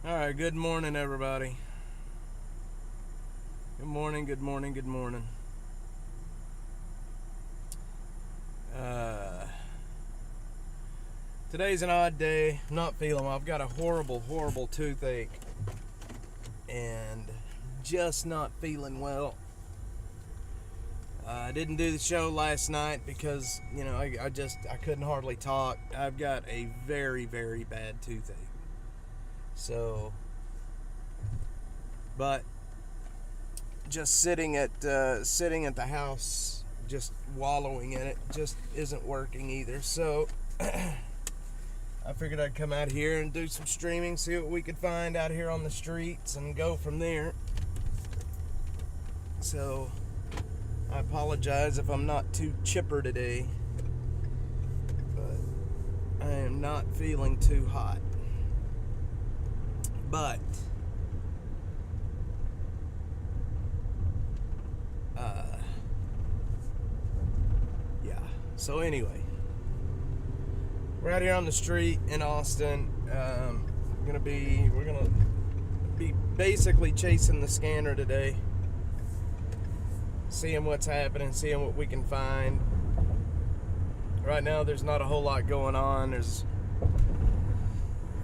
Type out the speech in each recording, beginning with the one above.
Alright, good morning, everybody. Good morning, good morning, good morning. Today's an odd day. I'm not feeling well. I've got a horrible toothache. And just not feeling well. I didn't do the show last night because, I couldn't hardly talk. I've got a very bad toothache. So, but just sitting at the house, just wallowing in it, just isn't working either. So I figured I'd come out here and do some streaming, see what we could find out here on the streets, and go from there. So I apologize if I'm not too chipper today, but I am not feeling too hot. But yeah. So anyway, we're out here on the street in Austin. We're gonna be basically chasing the scanner today, seeing what's happening, seeing what we can find. Right now, there's not a whole lot going on. There's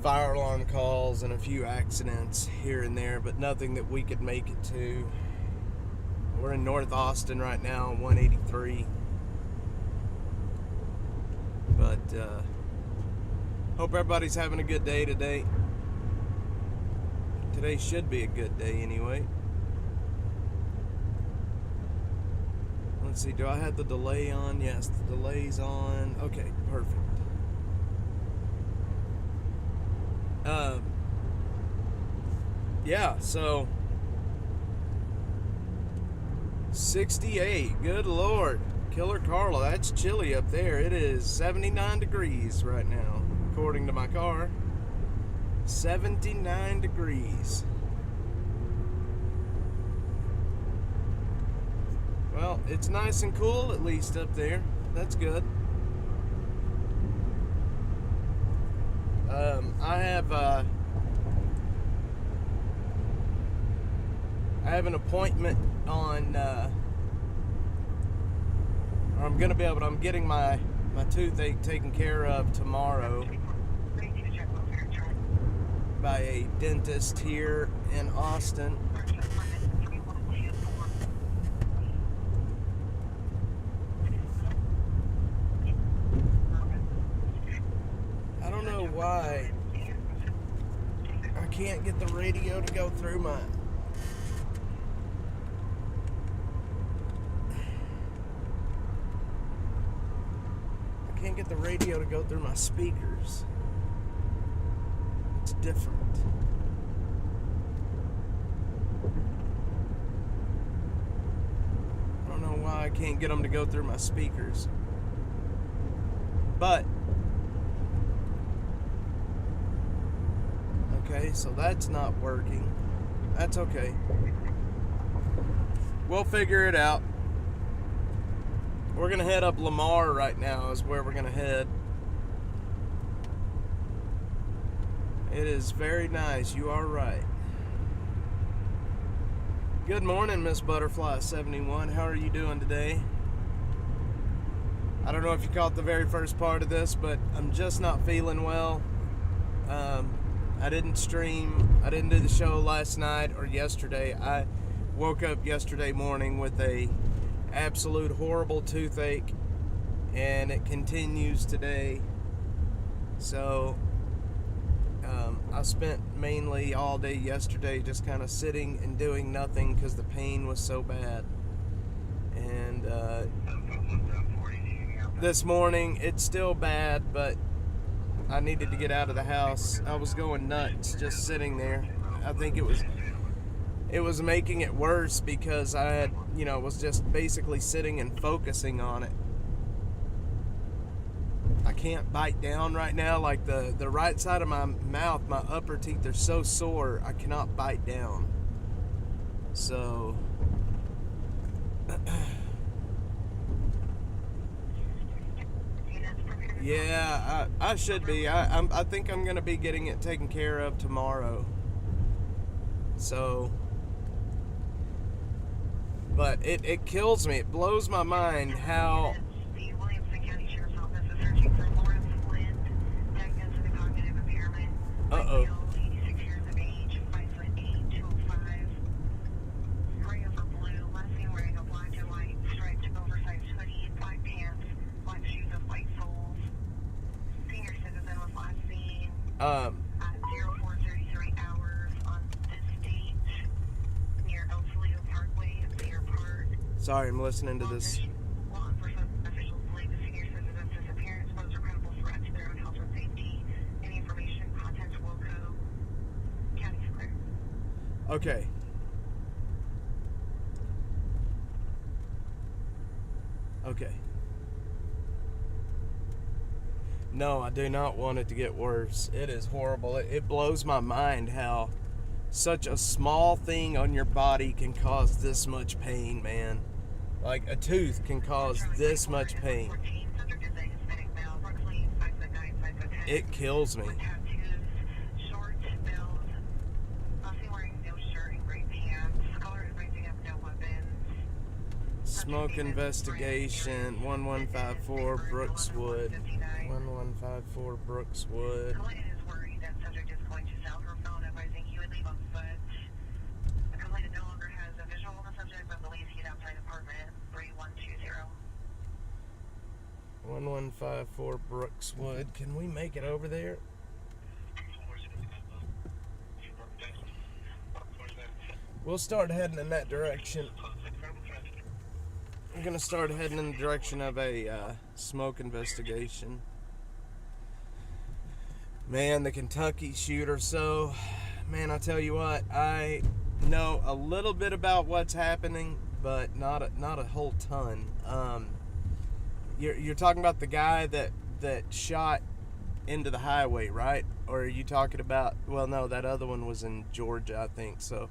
fire alarm calls and a few accidents here and there, but nothing that we could make it to. We're in North Austin right now on 183. But hope everybody's having a good day today. Today should be a good day anyway. Let's see, do I have the delay on? Yes, the delay's on. Okay, perfect. Yeah, so 68, good Lord. Killer Carla, that's chilly up there. It is 79 degrees right now, according to my car. 79 degrees. Well, it's nice and cool at least up there. That's good. I have an appointment on, I'm getting my toothache taken care of tomorrow by a dentist here in Austin. I don't know why I can't get the radio to go through my speakers. It's different. I don't know why I can't get them to go through my speakers. But okay, so that's not working. That's okay. We'll figure it out. We're gonna head up Lamar right now is where we're gonna head. It is very nice, you are right. Good morning, Miss Butterfly 71. How are you doing today? I don't know if you caught the very first part of this, but I'm just not feeling well. I didn't stream. I didn't do the show last night or yesterday. I woke up yesterday morning with a absolute horrible toothache, and it continues today. So I spent mainly all day yesterday just kind of sitting and doing nothing because the pain was so bad. And this morning it's still bad, but I needed to get out of the house. I was going nuts just sitting there. I think it was making it worse because I had, was just basically sitting and focusing on it. I can't bite down right now. Like the right side of my mouth, my upper teeth are so sore, I cannot bite down. So Yeah, I should be. I think I'm gonna be getting it taken care of tomorrow. So, but it kills me. It blows my mind how. The Williamson County Sheriff's Office is searching for Lawrence Lind, diagnosed with a cognitive impairment. Uh-oh. Male, 86 years of age, 5'8", 205. Gray over blue, last seen wearing a black and white striped oversized hoodie, black pants, black shoes with white soles. Senior citizen was last seen at 04:33 hours on this date near El Salito Parkway at Cedar Park. Sorry, I'm listening to this. Law enforcement officials believe the senior citizen's disappearance posed a credible threat to their own health or safety. Any information, contact Wilco. County's clear. Okay. Okay. No, I do not want it to get worse. It is horrible. It blows my mind how such a small thing on your body can cause this much pain, man. Like a tooth can cause this much pain. It kills me. Smoke investigation, 1154 Brookswood. 1154 Brookswood. Client is worried that subject is going to sell her phone, advising he would leave on foot. The complainant no longer has a visual on the subject, but believes he's outside apartment 3120. 1154 Brookswood. Can we make it over there? We'll start heading in that direction. I'm gonna start heading in the direction of a smoke investigation. Man, the Kentucky shooter. So, man, I tell you what, I know a little bit about what's happening, but not a whole ton. You're talking about the guy that shot into the highway, right? Or are you talking about? Well, no, that other one was in Georgia, I think. So,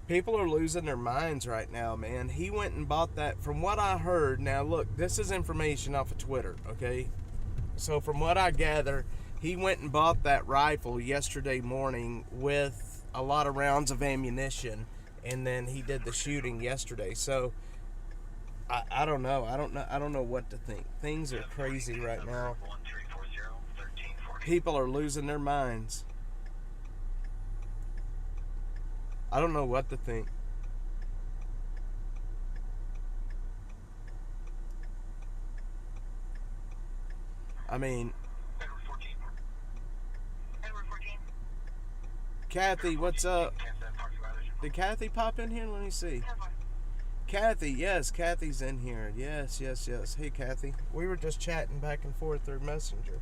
people are losing their minds right now, man. He went and bought that. From what I heard, now look, this is information off of Twitter, okay? So, from what I gather, he went and bought that rifle yesterday morning with a lot of rounds of ammunition, and then he did the shooting yesterday. So I don't know. I don't know what to think. Things are crazy right now. People are losing their minds. I don't know what to think. I mean, Kathy, what's up? Did Kathy pop in here? Let me see. Kathy, yes, Kathy's in here. Yes. Hey, Kathy. We were just chatting back and forth through Messenger.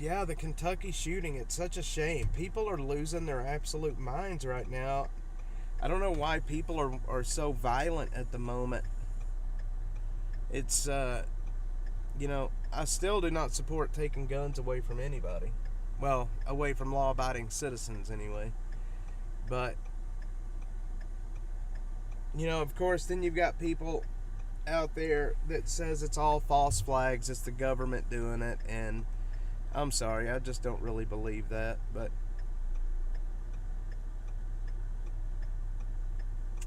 Yeah, the Kentucky shooting, it's such a shame. People are losing their absolute minds right now. I don't know why people are so violent at the moment. It's, I still do not support taking guns away from anybody. Well, away from law-abiding citizens, anyway. But, of course, then you've got people out there that says it's all false flags, it's the government doing it, and I'm sorry, I just don't really believe that, but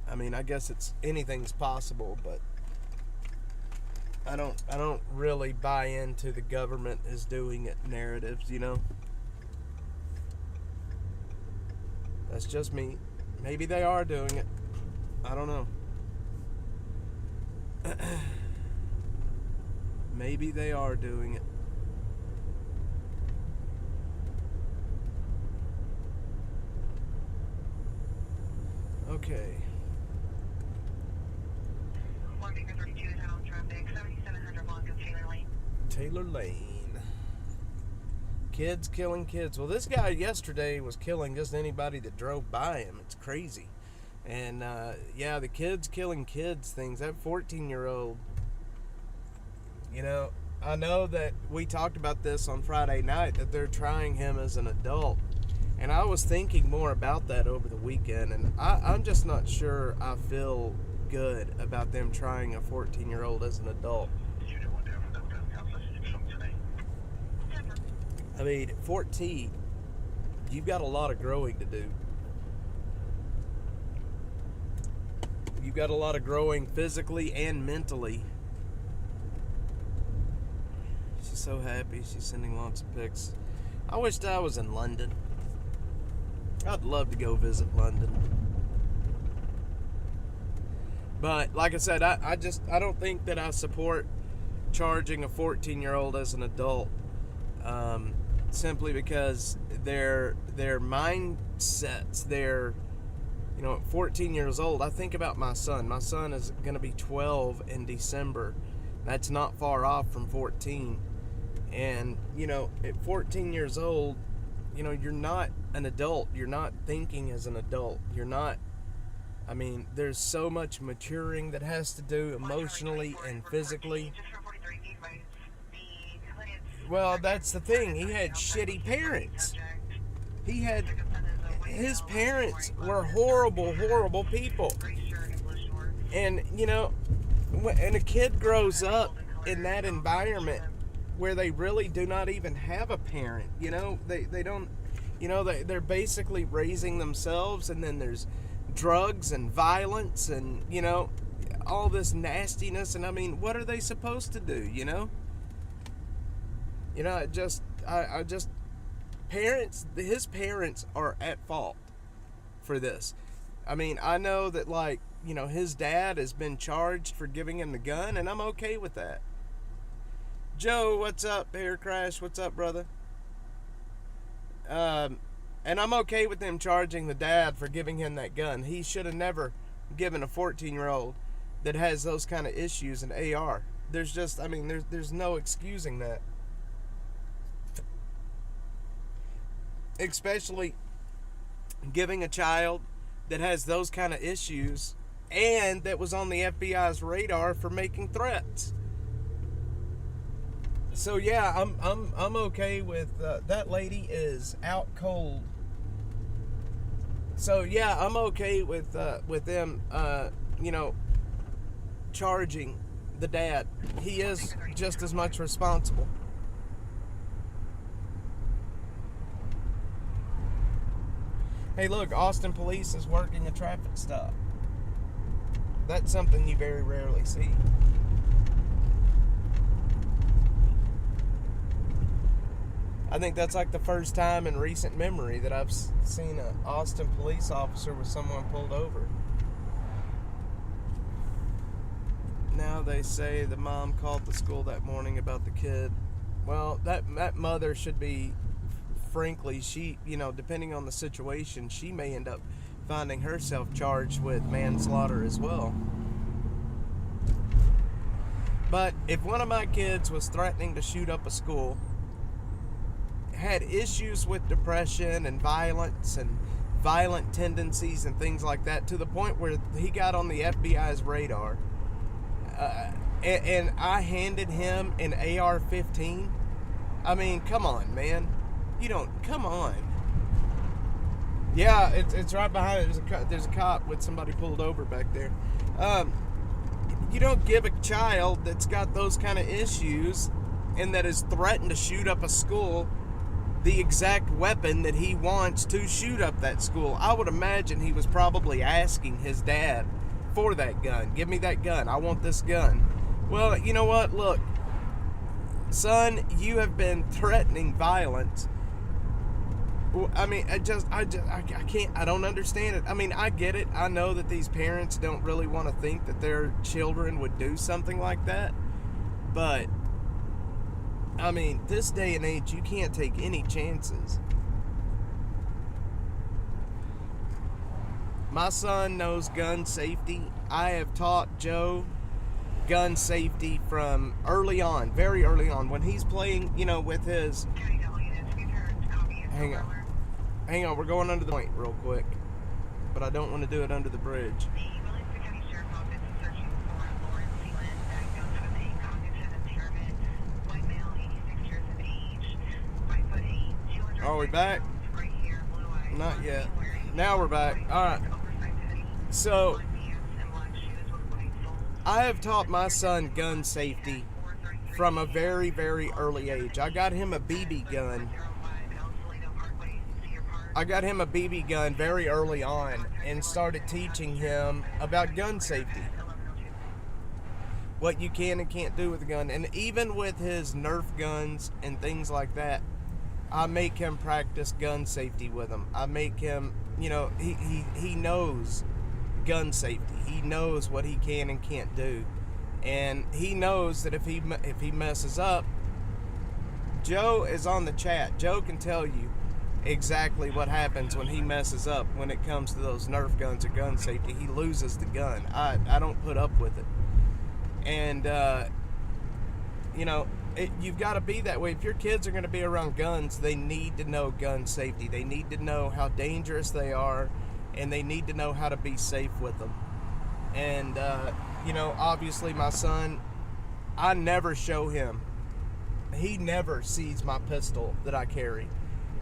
I mean, I guess anything's possible, but I don't really buy into the government is doing it narratives, That's just me. Maybe they are doing it. I don't know. Maybe they are doing it. Okay. Taylor Lane. Kids killing kids. Well, this guy yesterday was killing just anybody that drove by him. It's crazy. And, the kids killing kids things. That 14-year-old, I know that we talked about this on Friday night, that they're trying him as an adult. And I was thinking more about that over the weekend, and I'm just not sure I feel good about them trying a 14-year-old as an adult. I mean, 14, you've got a lot of growing to do. You've got a lot of growing physically and mentally. She's so happy. She's sending lots of pics. I wished I was in London. I'd love to go visit London. But like I said, I don't think that I support charging a 14-year-old as an adult. Simply because their mindsets, their, you know, at 14 years old, I think about my son. My son is going to be 12 in December. That's not far off from 14. And, you know, at 14 years old, you know, you're not an adult. You're not thinking as an adult. You're not, I mean, there's so much maturing that has to do emotionally and physically. Well, that's the thing. He had shitty parents. His parents were horrible, horrible people. And, you know, when a kid grows up in that environment where they really do not even have a parent, you know, they don't, you know, they're basically raising themselves, and then there's drugs and violence and, you know, all this nastiness. And I mean, what are they supposed to do, you know? You know, his parents are at fault for this. I mean, I know that, like, you know, his dad has been charged for giving him the gun, and I'm okay with that. Joe, what's up? Air Crash, what's up, brother? And I'm okay with them charging the dad for giving him that gun. He should have never given a 14-year-old that has those kind of issues an AR. There's just, I mean, there's no excusing that. Especially giving a child that has those kind of issues and that was on the FBI's radar for making threats. So yeah, I'm okay with that lady is out cold. So yeah, I'm okay with them you know, charging the dad. He is just as much responsible. Hey, look, Austin police is working a traffic stop. That's something you very rarely see. I think that's like the first time in recent memory that I've seen an Austin police officer with someone pulled over. Now they say the mom called the school that morning about the kid. Well, that mother should be, frankly, she, you know, depending on the situation, she may end up finding herself charged with manslaughter as well. But if one of my kids was threatening to shoot up a school, had issues with depression and violence and violent tendencies and things like that, to the point where he got on the FBI's radar, and I handed him an AR-15, I mean, come on, man. You don't, come on. Yeah, it's right behind it. There's a cop with somebody pulled over back there. You don't give a child that's got those kind of issues and that is threatened to shoot up a school the exact weapon that he wants to shoot up that school. I would imagine he was probably asking his dad for that gun. Give me that gun. I want this gun. Well, you know what? Look, son, you have been threatening violence. I mean, I can't, I don't understand it. I mean, I get it. I know that these parents don't really want to think that their children would do something like that. But, I mean, this day and age, you can't take any chances. My son knows gun safety. I have taught Joe gun safety from early on, very early on. When he's playing, you know, with his... Hang on, we're going under the point real quick. But I don't want to do it under the bridge. Are we back? Not yet. Now we're back. Alright. So, I have taught my son gun safety from a very, very early age. I got him a BB gun. I got him a BB gun very early on and started teaching him about gun safety. What you can and can't do with a gun. And even with his Nerf guns and things like that, I make him practice gun safety with them. I make him, he knows gun safety. He knows what he can and can't do. And he knows that if he messes up, Joe is on the chat. Joe can tell you exactly what happens when he messes up when it comes to those Nerf guns or gun safety. He loses the gun. I don't put up with it. And, you've got to be that way. If your kids are going to be around guns, they need to know gun safety. They need to know how dangerous they are, and they need to know how to be safe with them. And, obviously my son, I never show him. He never sees my pistol that I carry.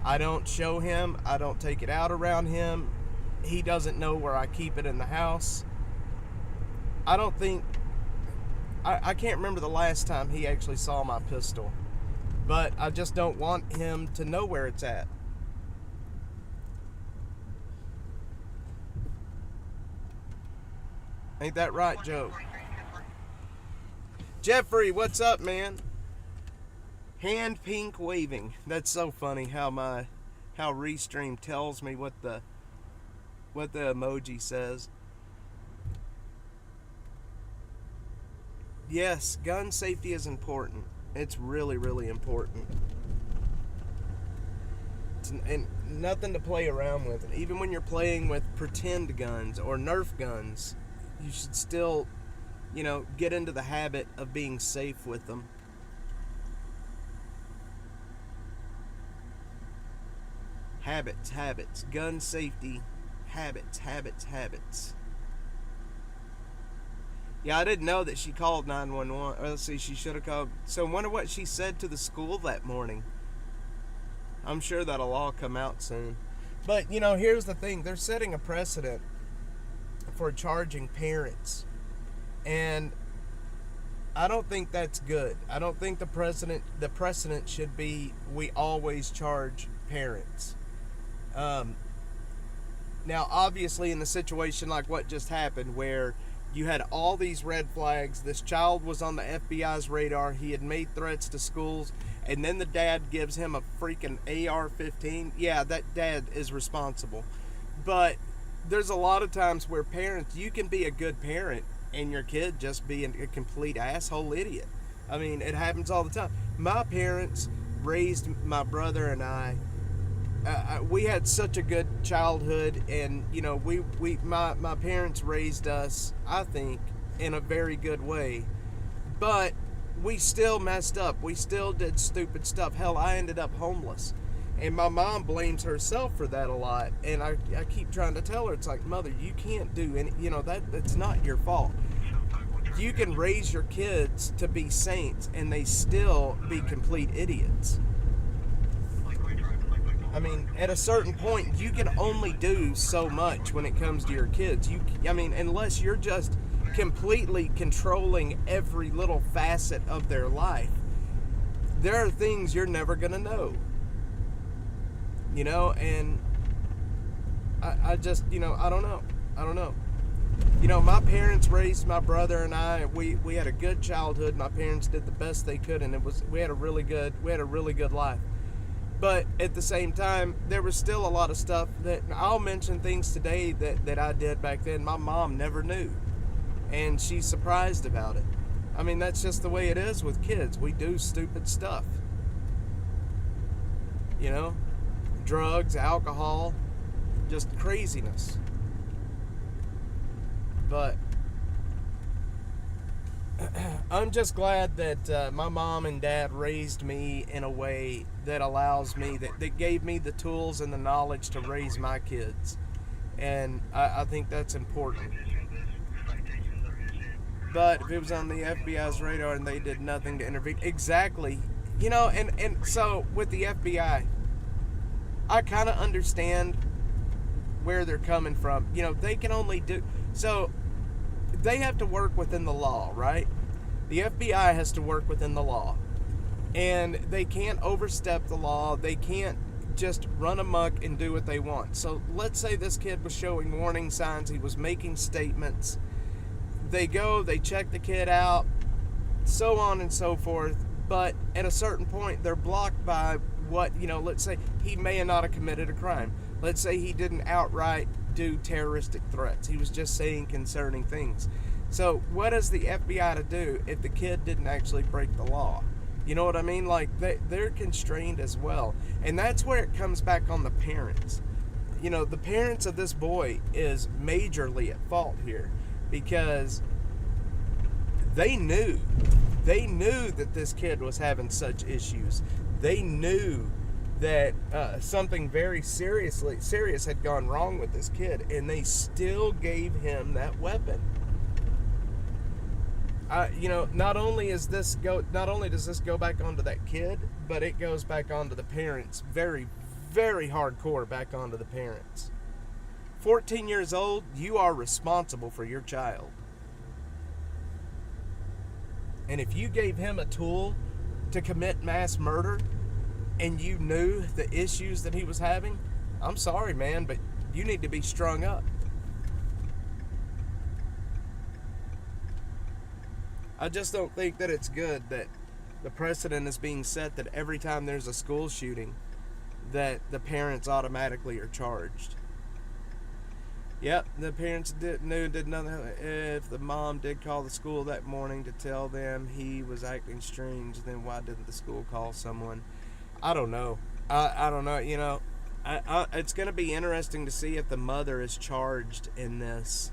I don't show him. I don't take it out around him. He doesn't know where I keep it in the house. I can't remember the last time he actually saw my pistol, but I just don't want him to know where it's at. Ain't that right, Joe? Jeffrey, what's up, man? Hand pink waving. That's so funny how Restream tells me what the emoji says. Yes, gun safety is important. It's really, really important. And nothing to play around with. Even when you're playing with pretend guns or Nerf guns, you should still, get into the habit of being safe with them. Habits. Gun safety. Habits. Yeah, I didn't know that she called 911. Let's see, she should have called. So I wonder what she said to the school that morning. I'm sure that'll all come out soon. But, here's the thing. They're setting a precedent for charging parents. And I don't think that's good. I don't think the precedent should be we always charge parents. Now, obviously, in a situation like what just happened, where you had all these red flags, this child was on the FBI's radar, he had made threats to schools, and then the dad gives him a freaking AR-15, yeah, that dad is responsible. But there's a lot of times where parents, you can be a good parent, and your kid just be a complete asshole idiot. I mean, it happens all the time. My parents raised my brother and I. We had such a good childhood, and my parents raised us, I think, in a very good way. But we still messed up. We still did stupid stuff. Hell, I ended up homeless, and my mom blames herself for that a lot. And I keep trying to tell her, it's like, Mother, you can't do any. That's not your fault. You can raise your kids to be saints, and they still be complete idiots. I mean, at a certain point, you can only do so much when it comes to your kids. Unless you're just completely controlling every little facet of their life, there are things you're never going to know. And I just, I don't know. My parents raised my brother and I. We had a good childhood. My parents did the best they could, and we had a really good life. But at the same time, there was still a lot of stuff that I'll mention things today that I did back then. My mom never knew, and she's surprised about it. I mean, that's just the way it is with kids. We do stupid stuff. Drugs, alcohol, just craziness. But I'm just glad that my mom and dad raised me in a way that allows me, that gave me the tools and the knowledge to raise my kids. And I think that's important. But if it was on the FBI's radar and they did nothing to intervene, exactly. And so with the FBI, I kind of understand where they're coming from. They can only do... So they have to work within the law, right? The FBI has to work within the law. And they can't overstep the law. They can't just run amok and do what they want. So let's say this kid was showing warning signs. He was making statements. They go, they check the kid out, so on and so forth. But at a certain point, they're blocked by what, let's say he may have not have committed a crime. Let's say he didn't outright do terroristic threats. He was just saying concerning things. So what is the FBI to do if the kid didn't actually break the law? You know what I mean? Like, they're constrained as well. And that's where it comes back on the parents. The parents of this boy is majorly at fault here, because they knew that this kid was having such issues. They knew that something very serious had gone wrong with this kid, and they still gave him that weapon. Not only does this go back onto that kid, but it goes back onto the parents. Very, very hardcore back onto the parents. 14 years old, you are responsible for your child. And if you gave him a tool to commit mass murder, and you knew the issues that he was having, I'm sorry, man, but you need to be strung up. I just don't think that it's good that the precedent is being set that every time there's a school shooting, that the parents automatically are charged. Yep, the parents did nothing. If the mom did call the school that morning to tell them he was acting strange, then why didn't the school call someone? I don't know. I don't know. It's going to be interesting to see if the mother is charged in this.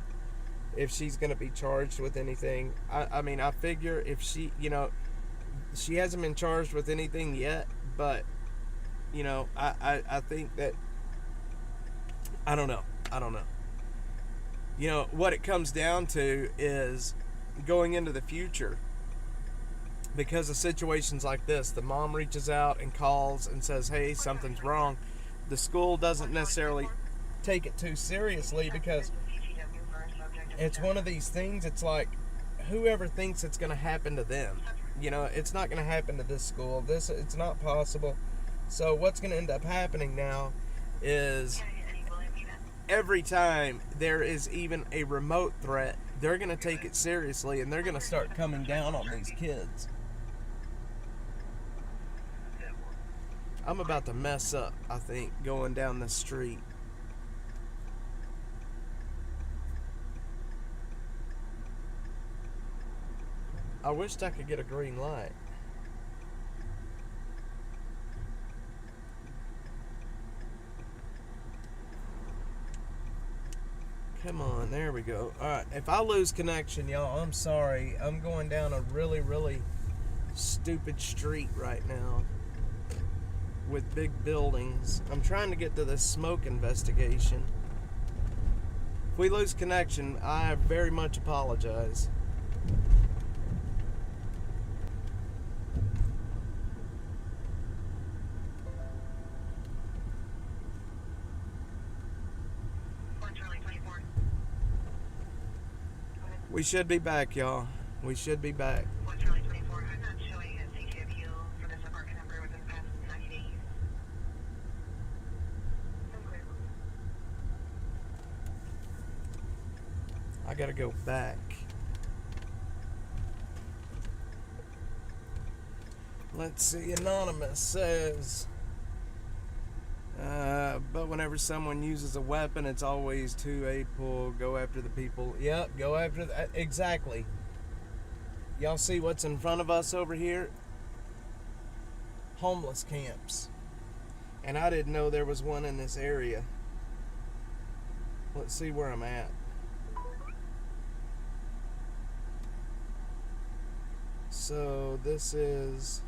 If she's going to be charged with anything. I figure if she, she hasn't been charged with anything yet, but, I think that, I don't know. What it comes down to is going into the future, because of situations like this, the mom reaches out and calls and says, hey, something's wrong. The school doesn't necessarily take it too seriously, because it's one of these things. It's like, whoever thinks it's going to happen to them, it's not going to happen to this school. It's not possible. So what's going to end up happening now is every time there is even a remote threat, they're going to take it seriously, and they're going to start coming down on these kids. I'm about to mess up, I think, going down the street. I wished I could get a green light. Come on, there we go. Alright, if I lose connection, y'all, I'm sorry. I'm going down a really, really stupid street right now with big buildings. I'm trying to get to this smoke investigation. If we lose connection, I very much apologize. We should be back, y'all. We should be back. Charlie 24, I'm not showing a safety appeal for this apartment number within the past 90 days. I gotta go back. Let's see. Anonymous says, but whenever someone uses a weapon, it's always too able. Go after the people. Yep, go after exactly. Y'all see what's in front of us over here? Homeless camps. And I didn't know there was one in this area. Let's see where I'm at. So this is...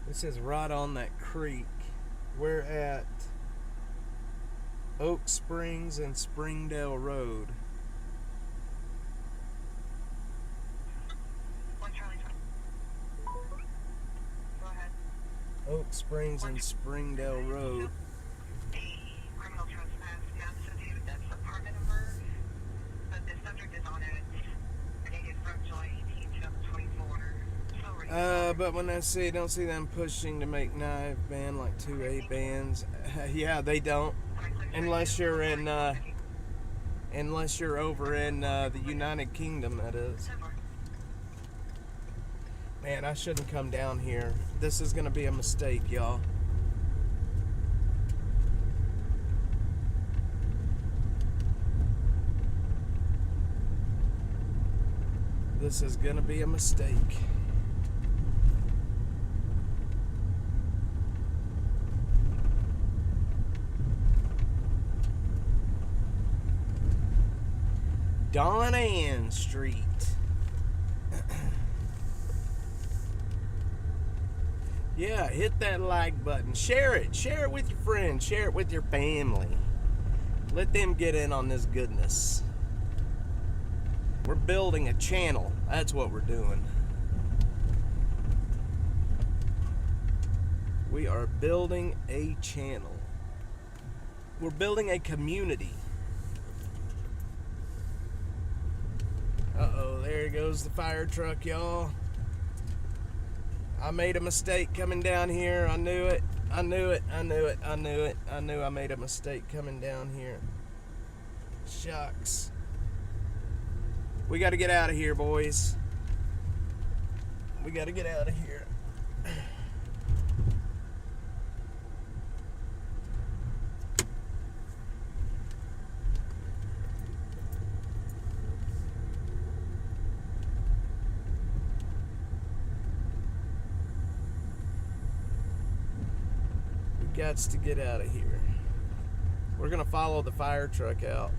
This is right on that creek. We're at Oak Springs and Springdale Road. Oak Springs and Springdale Road. The criminal trespass, constitute that's the apartment number, but the subject is on it. Dated from July 18, 2024. But when I don't see them pushing to make knife ban like 2A bans. Yeah, they don't. Unless you're over in the United Kingdom, that is. Man, I shouldn't come down here. This is gonna be a mistake, y'all. This is gonna be a mistake. Don Ann Street. Yeah, hit that like button. Share it. Share it with your friends. Share it with your family. Let them get in on this goodness. We're building a channel. That's what we're doing. We are building a channel. We're building a community. Uh-oh, there goes the fire truck, y'all. I made a mistake coming down here. I knew it. I knew it. I knew it. I knew it. I knew I made a mistake coming down here. Shucks. We got to get out of here, boys. We got to get out of here. Gots to get out of here. We're gonna follow the fire truck out.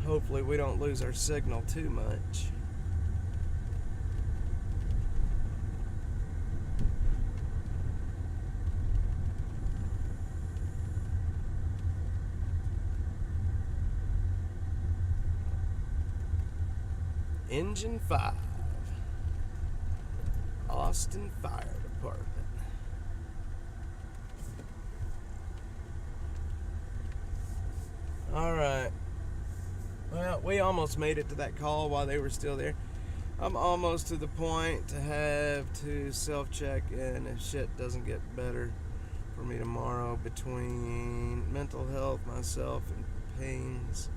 Hopefully we don't lose our signal too much. Engine 5. Austin Fire Department. Alright. Well, we almost made it to that call while they were still there. I'm almost to the point to have to self-check, and if shit doesn't get better for me tomorrow between mental health, myself, and pains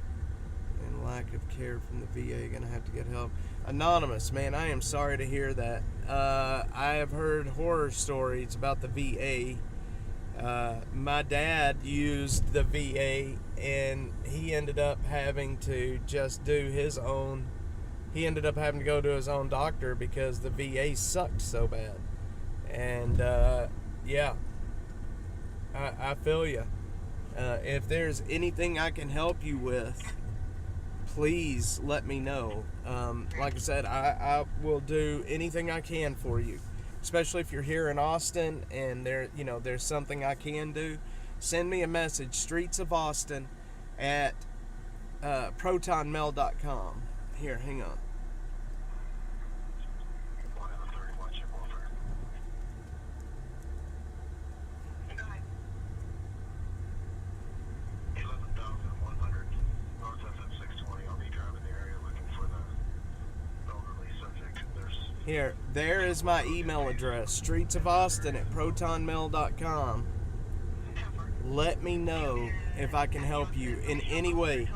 and lack of care from the VA, gonna have to get help. Anonymous, man, I am sorry to hear that. I have heard horror stories about the VA. My dad used the VA, and he ended up having to just do his own. He ended up having to go to his own doctor because the VA sucked so bad. And yeah, I feel you. If there's anything I can help you with, please let me know. Like I said, I will do anything I can for you. Especially if you're here in Austin and there's something I can do. Send me a message, Streets of Austin at protonmail.com. Here, hang on. Here, there is my email address, Streets of Austin at protonmail.com. Let me know if I can help you in any way.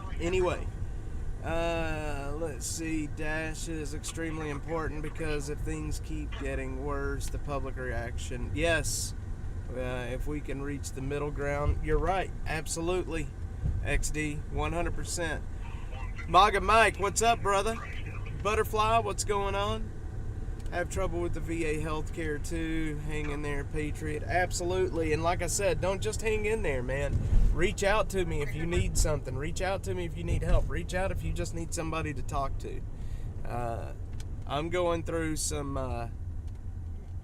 Let's see. Dash is extremely important because if things keep getting worse, the public reaction. Yes. If we can reach the middle ground. You're right. Absolutely. XD. 100%. Maga Mike, what's up, brother? Butterfly, what's going on? Have trouble with the VA healthcare too. Hang in there, Patriot. Absolutely. And like I said, don't just hang in there, man. Reach out to me if you need something. Reach out to me if you need help. Reach out if you just need somebody to talk to. I'm going through some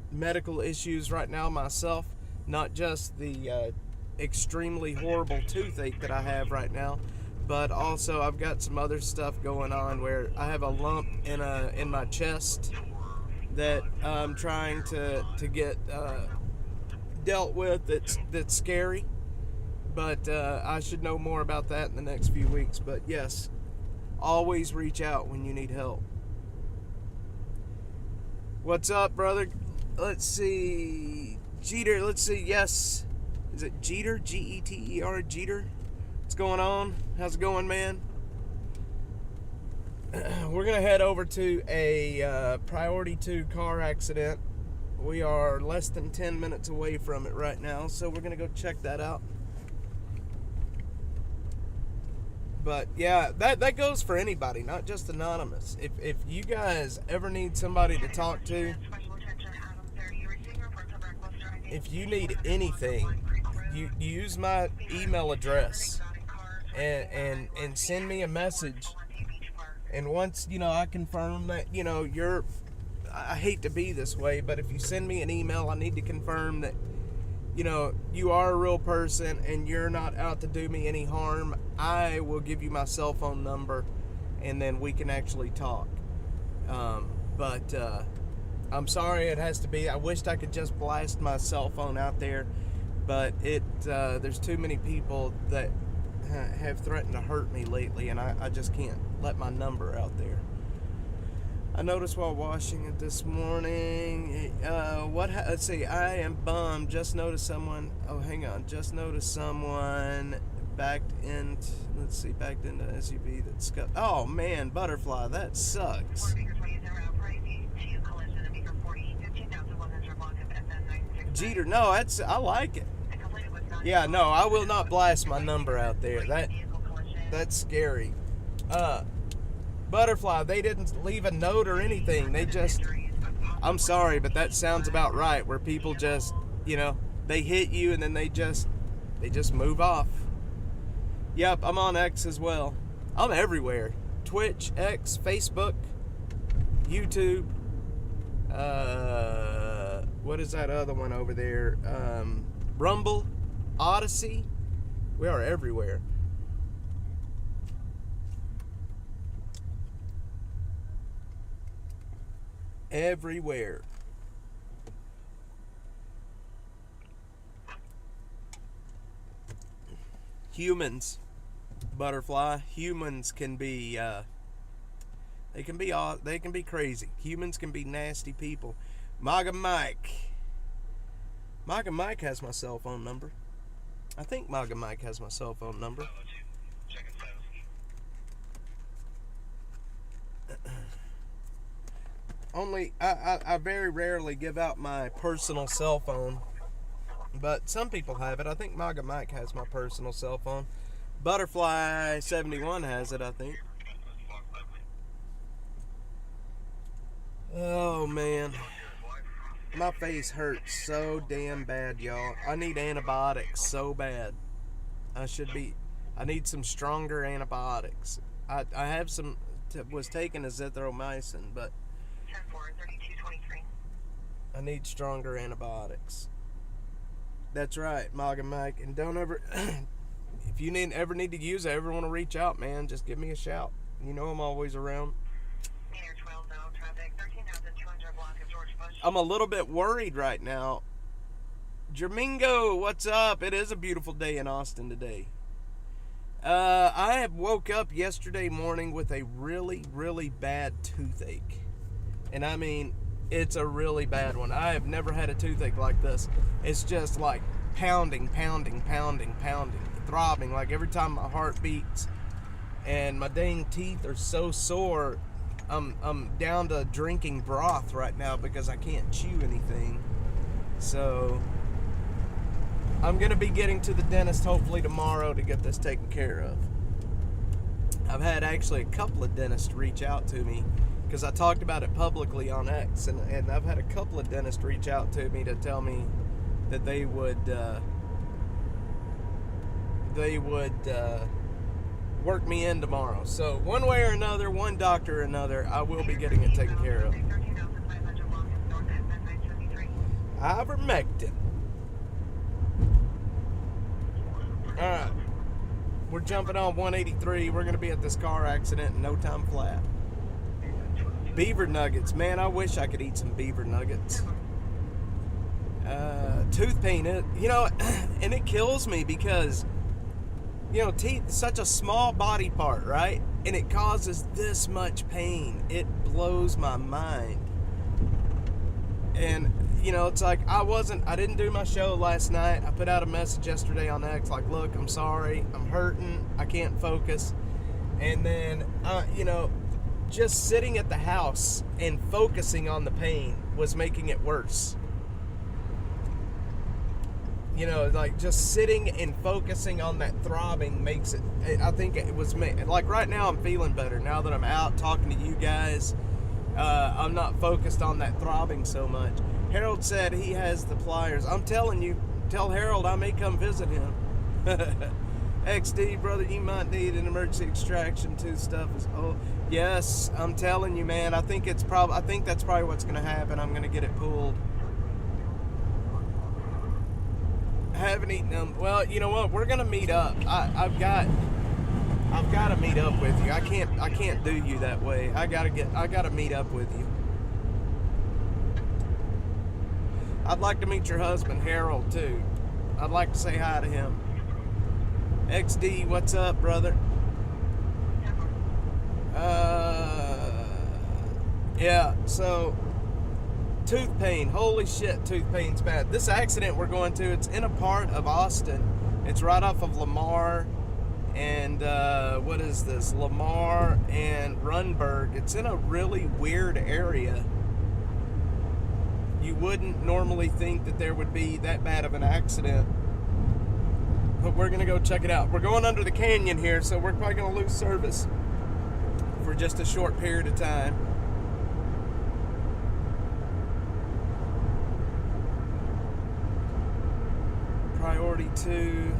medical issues right now myself. Not just the extremely horrible toothache that I have right now, but also I've got some other stuff going on where I have a lump in my chest that I'm trying to get dealt with that's scary. But I should know more about that in the next few weeks. But yes, always reach out when you need help. What's up, brother? Let's see. Jeter, let's see. Yes. Is it Jeter? G-E-T-E-R, Jeter? What's going on? How's it going, man? We're going to head over to a Priority 2 car accident. We are less than 10 minutes away from it right now, so we're going to go check that out. But yeah, that goes for anybody, not just anonymous. If you guys ever need somebody to talk to, if you need anything, you use my email address and send me a message. And once, I confirm that, I hate to be this way, but if you send me an email, I need to confirm that, you are a real person and you're not out to do me any harm. I will give you my cell phone number and then we can actually talk. But I'm sorry it has to be. I wished I could just blast my cell phone out there, but there's too many people that have threatened to hurt me lately, and I just can't let my number out there. I noticed while washing it this morning, let's see, I am bummed. Just noticed someone backed into SUV that's scuffed. Oh man, butterfly, that sucks. Jeter, no, I like it. Yeah, no, I will not blast my number out there. That's scary. Butterfly, they didn't leave a note or anything. They just, I'm sorry, but that sounds about right, where people just, they hit you and then they just move off. Yep, I'm on X as well. I'm everywhere. Twitch, X, Facebook, YouTube. What is that other one over there? Rumble, Odyssey. We are everywhere. Everywhere. Humans, butterfly. Humans can be they can be crazy. Humans can be nasty people. MAGA Mike has my cell phone number. I think MAGA Mike has my cell phone number. Only, I very rarely give out my personal cell phone, but some people have it. I think MAGA Mike has my personal cell phone. Butterfly 71 has it, I think. Oh man, my face hurts so damn bad, y'all. I need antibiotics so bad. I need some stronger antibiotics. I have some, was taking azithromycin, but I need stronger antibiotics. That's right, MAGA Mike. And don't ever, if you ever need to use it, ever want to reach out, man, just give me a shout. You know I'm always around. I'm a little bit worried right now. Jermingo, what's up? It is a beautiful day in Austin today. I have woke up yesterday morning with a really, really bad toothache. And I mean, it's a really bad one. I have never had a toothache like this. It's just like pounding, throbbing, like every time my heart beats. And my dang teeth are so sore. I'm down to drinking broth right now because I can't chew anything. So I'm gonna be getting to the dentist hopefully tomorrow to get this taken care of. I've had actually a couple of dentists reach out to me because I talked about it publicly on X, and I've had a couple of dentists reach out to me to tell me that they would work me in tomorrow. So one way or another, one doctor or another, I will be getting it taken care of. Ivermectin. Alright. We're jumping on 183. We're going to be at this car accident in no time flat. Beaver nuggets. Man, I wish I could eat some beaver nuggets. Tooth pain, and it kills me because, teeth is such a small body part, right? And it causes this much pain. It blows my mind. And, it's like I didn't do my show last night. I put out a message yesterday on X like, look, I'm sorry. I'm hurting. I can't focus. And then, just sitting at the house and focusing on the pain was making it worse. Like just sitting and focusing on that throbbing makes it, I think it was like right now I'm feeling better now that I'm out talking to you guys. I'm not focused on that throbbing so much. Harold said he has the pliers. I'm telling you, tell Harold I may come visit him. XD, brother, you might need an emergency extraction. Tooth stuff is, oh yes, I'm telling you, man. I think that's probably what's gonna happen. I'm gonna get it pulled. I haven't eaten them. Well, you know what? We're gonna meet up. I've got to meet up with you. I can't do you that way. I gotta meet up with you. I'd like to meet your husband, Harold, too. I'd like to say hi to him. XD, what's up, brother? Yeah, so tooth pain. Holy shit, tooth pain's bad. This accident we're going to, it's in a part of Austin. It's right off of Lamar and what is this? Lamar and Runberg. It's in a really weird area. You wouldn't normally think that there would be that bad of an accident. But we're gonna go check it out. We're going under the canyon here, so we're probably gonna lose service for just a short period of time. Priority 2.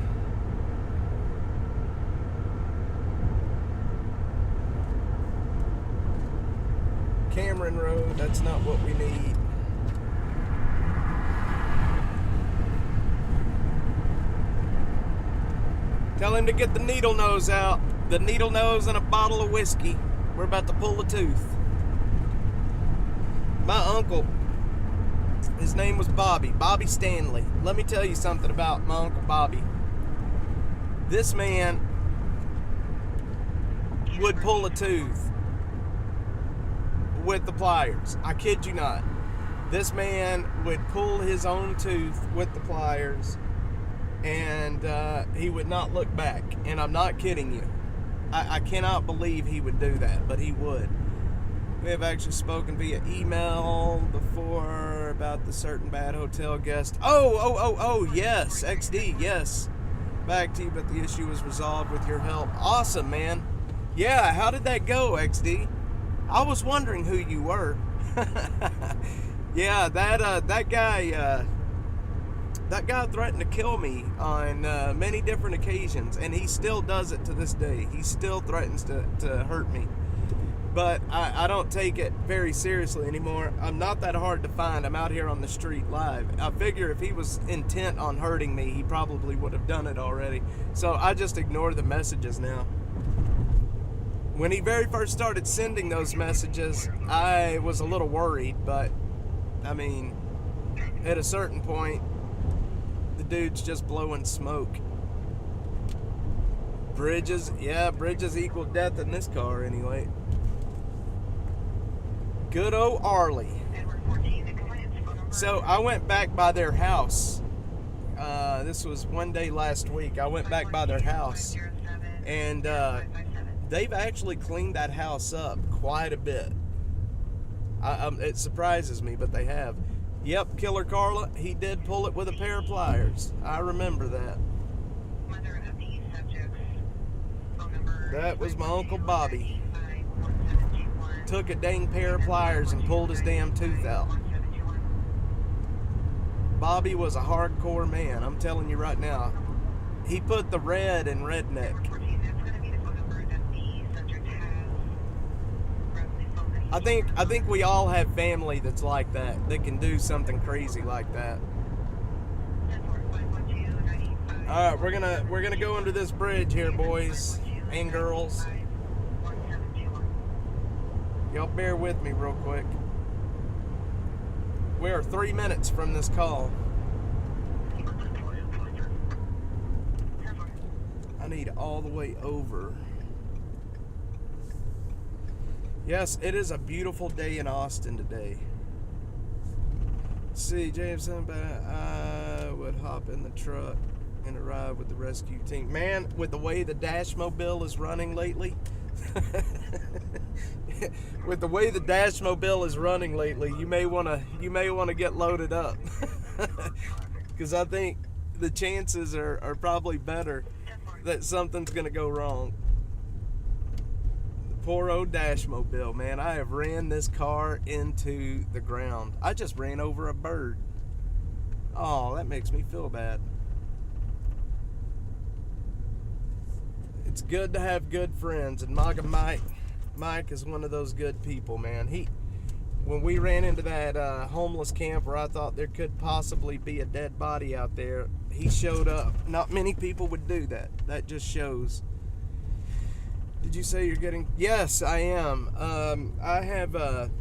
Cameron Road, that's not what we need. Tell him to get the needle nose out. The needle nose and a bottle of whiskey. We're about to pull a tooth. My uncle, his name was Bobby Stanley. Let me tell you something about my Uncle Bobby. This man would pull a tooth with the pliers. I kid you not. This man would pull his own tooth with the pliers, and he would not look back. And I'm not kidding you. I cannot believe he would do that, but he would. We have actually spoken via email before about the certain bad hotel guest. Oh, yes, XD, yes. Back to you, but the issue was resolved with your help. Awesome, man. Yeah, how did that go, XD? I was wondering who you were. Yeah, that guy threatened to kill me on many different occasions, and he still does it to this day. He still threatens to hurt me. But I don't take it very seriously anymore. I'm not that hard to find. I'm out here on the street live. I figure if he was intent on hurting me, he probably would have done it already. So I just ignore the messages now. When he very first started sending those messages, I was a little worried, but I mean, at a certain point, the dude's just blowing smoke. Bridges equal death in this car anyway. Good old Arlie. So I went back by their house. This was one day last week. I went back by their house, and they've actually cleaned that house up quite a bit. It surprises me, but they have. Yep, Killer Carla, he did pull it with a pair of pliers. I remember that. That was my Uncle Bobby. Took a dang pair of pliers and pulled his damn tooth out. Bobby was a hardcore man, I'm telling you right now. He put the red in redneck. I think we all have family that's like that can do something crazy like that. All right, we're gonna go under this bridge here, boys and girls. Y'all bear with me real quick. We are 3 minutes from this call. I need all the way over. Yes, it is a beautiful day in Austin today. See, Jameson, but I would hop in the truck and arrive with the rescue team. Man, with the way the Dash Mobile is running lately, with the way the Dash Mobile is running lately, you may want to get loaded up, because I think the chances are probably better that something's gonna go wrong. Poor old Dash Mobile, man. I have ran this car into the ground. I just ran over a bird. Oh, that makes me feel bad. It's good to have good friends, and Mike is one of those good people, man. When we ran into that homeless camp where I thought there could possibly be a dead body out there, he showed up. Not many people would do that. That just shows. Did you say you're getting... Yes, I am. I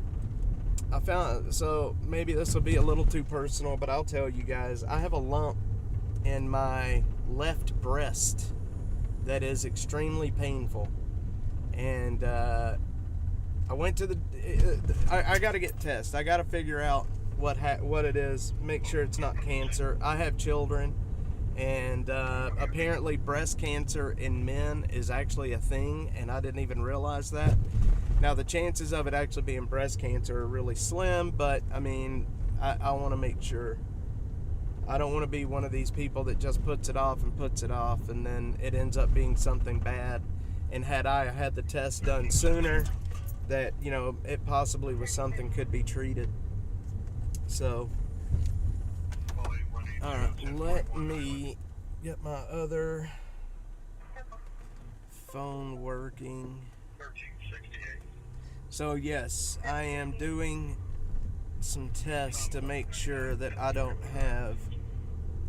found... So, maybe this will be a little too personal, but I'll tell you guys. I have a lump in my left breast that is extremely painful. And, I went to the... I got to get tested. I got to figure out what it is. Make sure it's not cancer. I have children. And apparently breast cancer in men is actually a thing, and I didn't even realize that. Now, the chances of it actually being breast cancer are really slim, but I mean, I want to make sure. I don't want to be one of these people that just puts it off, and then it ends up being something bad. And had I had the test done sooner, that, you know, it possibly was something could be treated. So... Alright, let me get my other phone working. So yes, I am doing some tests to make sure that I don't have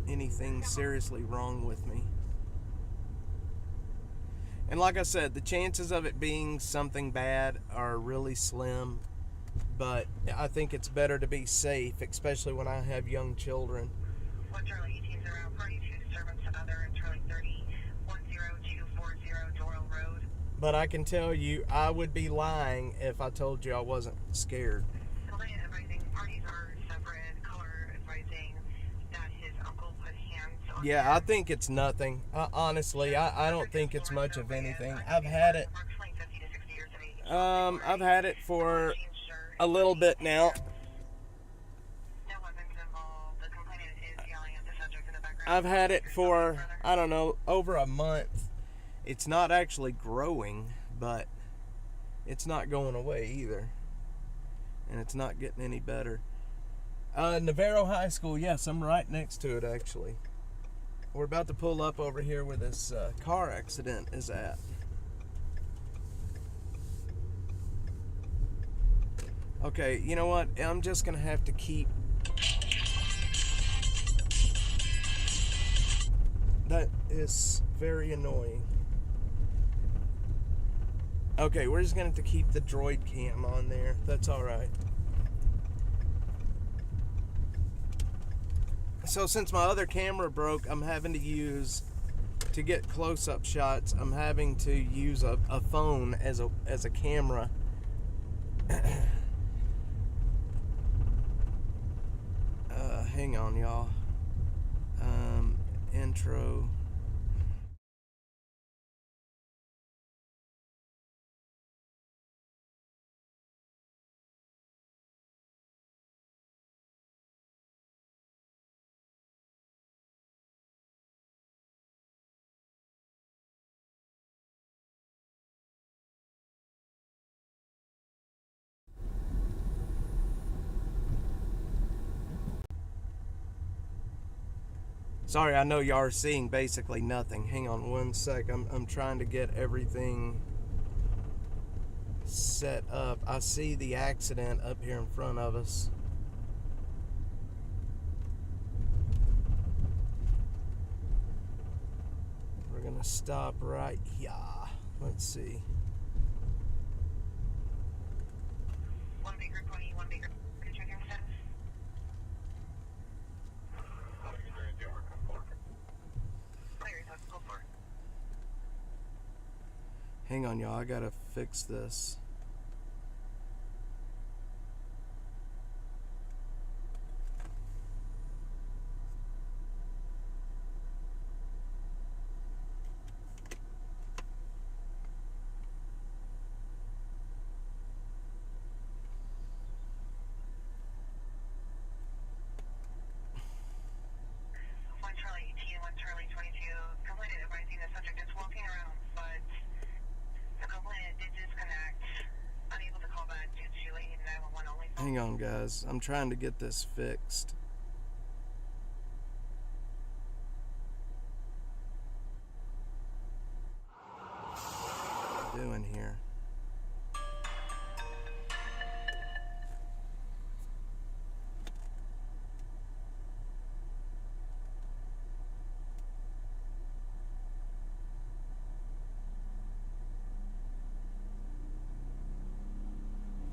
anything seriously wrong with me. And like I said, the chances of it being something bad are really slim, but I think it's better to be safe, especially when I have young children. Charlie 18 around party 2 disturbance another and Charlie 30 10240 Doral Road. But I can tell you, I would be lying if I told you I wasn't scared. Client advising parties are separate. Caller advising that his uncle put hands on. Yeah, I think it's nothing. Honestly, I don't think it's much of anything. I've had it. I've had it for a little bit now. I've had it for, I don't know, over a month. It's not actually growing, but it's not going away either. And it's not getting any better. Navarro High School, yes, I'm right next to it, actually. We're about to pull up over here where this car accident is at. Okay, you know what? I'm just going to have to keep... That is very annoying. Okay, we're just going to have to keep the droid cam on there. That's alright. So since my other camera broke, I'm having to use, to get close-up shots, I'm having to use a phone as a camera. Hang on, y'all. Intro. Sorry, I know y'all are seeing basically nothing. Hang on one sec. I'm trying to get everything set up. I see the accident up here in front of us. We're gonna stop right here. Let's see. Hang on, y'all. I gotta fix this. Hang on, guys. I'm trying to get this fixed. What am I doing here?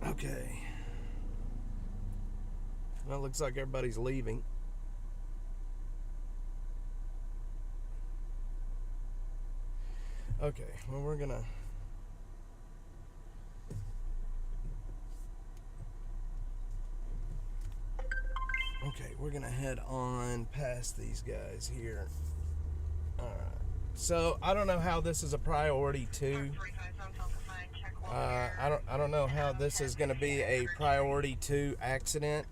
Okay. Well, it looks like everybody's leaving. Okay, well, we're gonna... Okay, we're gonna head on past these guys here. Alright. So, I don't know how this is a priority 2. I don't know how this is gonna be a priority 2 accident.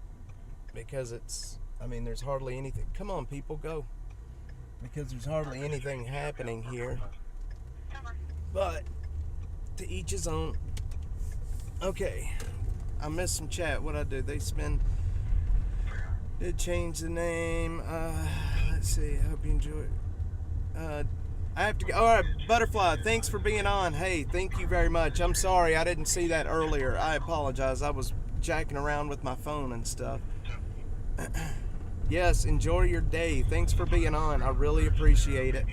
Because it's, I mean, there's hardly anything. Come on, people, go. Because there's hardly anything happening here. But, to each his own. Okay. I missed some chat. What'd I do? Did change the name. Let's see. I hope you enjoy it. I have to go. All right, Butterfly, thanks for being on. Hey, thank you very much. I'm sorry I didn't see that earlier. I apologize. I was jacking around with my phone and stuff. Yes, enjoy your day. Thanks for being on. I really appreciate it.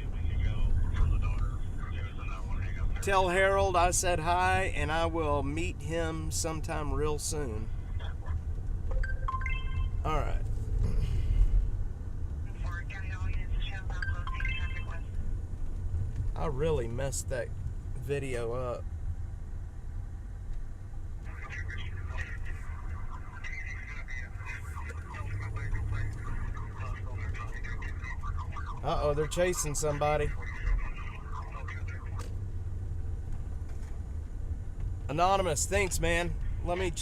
Tell Harold I said hi, and I will meet him sometime real soon. All right. I really messed that video up. Uh-oh, they're chasing somebody. Anonymous, thanks, man. Let me...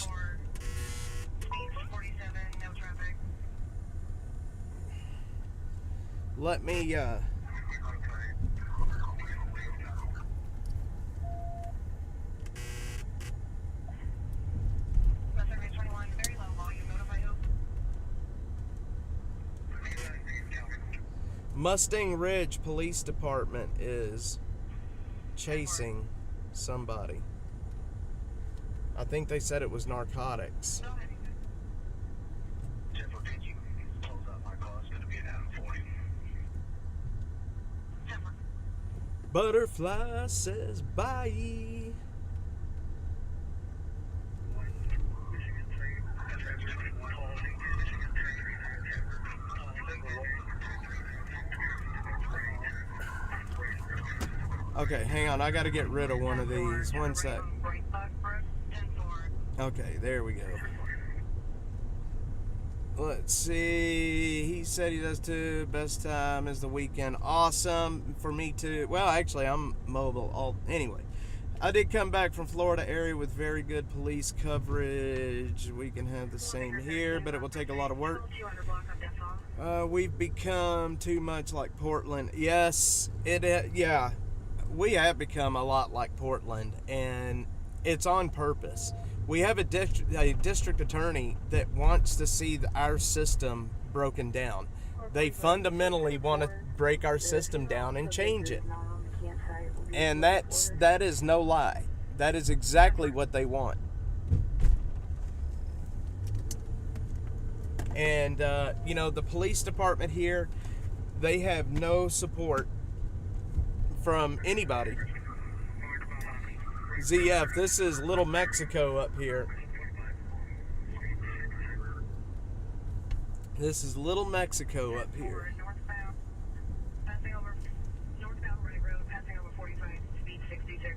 Let me, Mustang Ridge Police Department is chasing somebody. I think they said it was narcotics. Butterfly says bye. Okay, hang on. I got to get rid of one of these. One sec. Okay, there we go. Let's see. He said he does too. Best time is the weekend. Awesome. For me too. Well, actually, I'm mobile. Anyway, I did come back from Florida area with very good police coverage. We can have the same here, but it will take a lot of work. We've become too much like Portland. Yes, yeah. We have become a lot like Portland, and it's on purpose. We have a district attorney that wants to see our system broken down. They fundamentally want to break our system down and change it. And that is no lie. That is exactly what they want. And, the police department here, they have no support from anybody. ZF, this is Little Mexico up here. This is Little Mexico up here. Northbound right road, passing over 45, speed 66.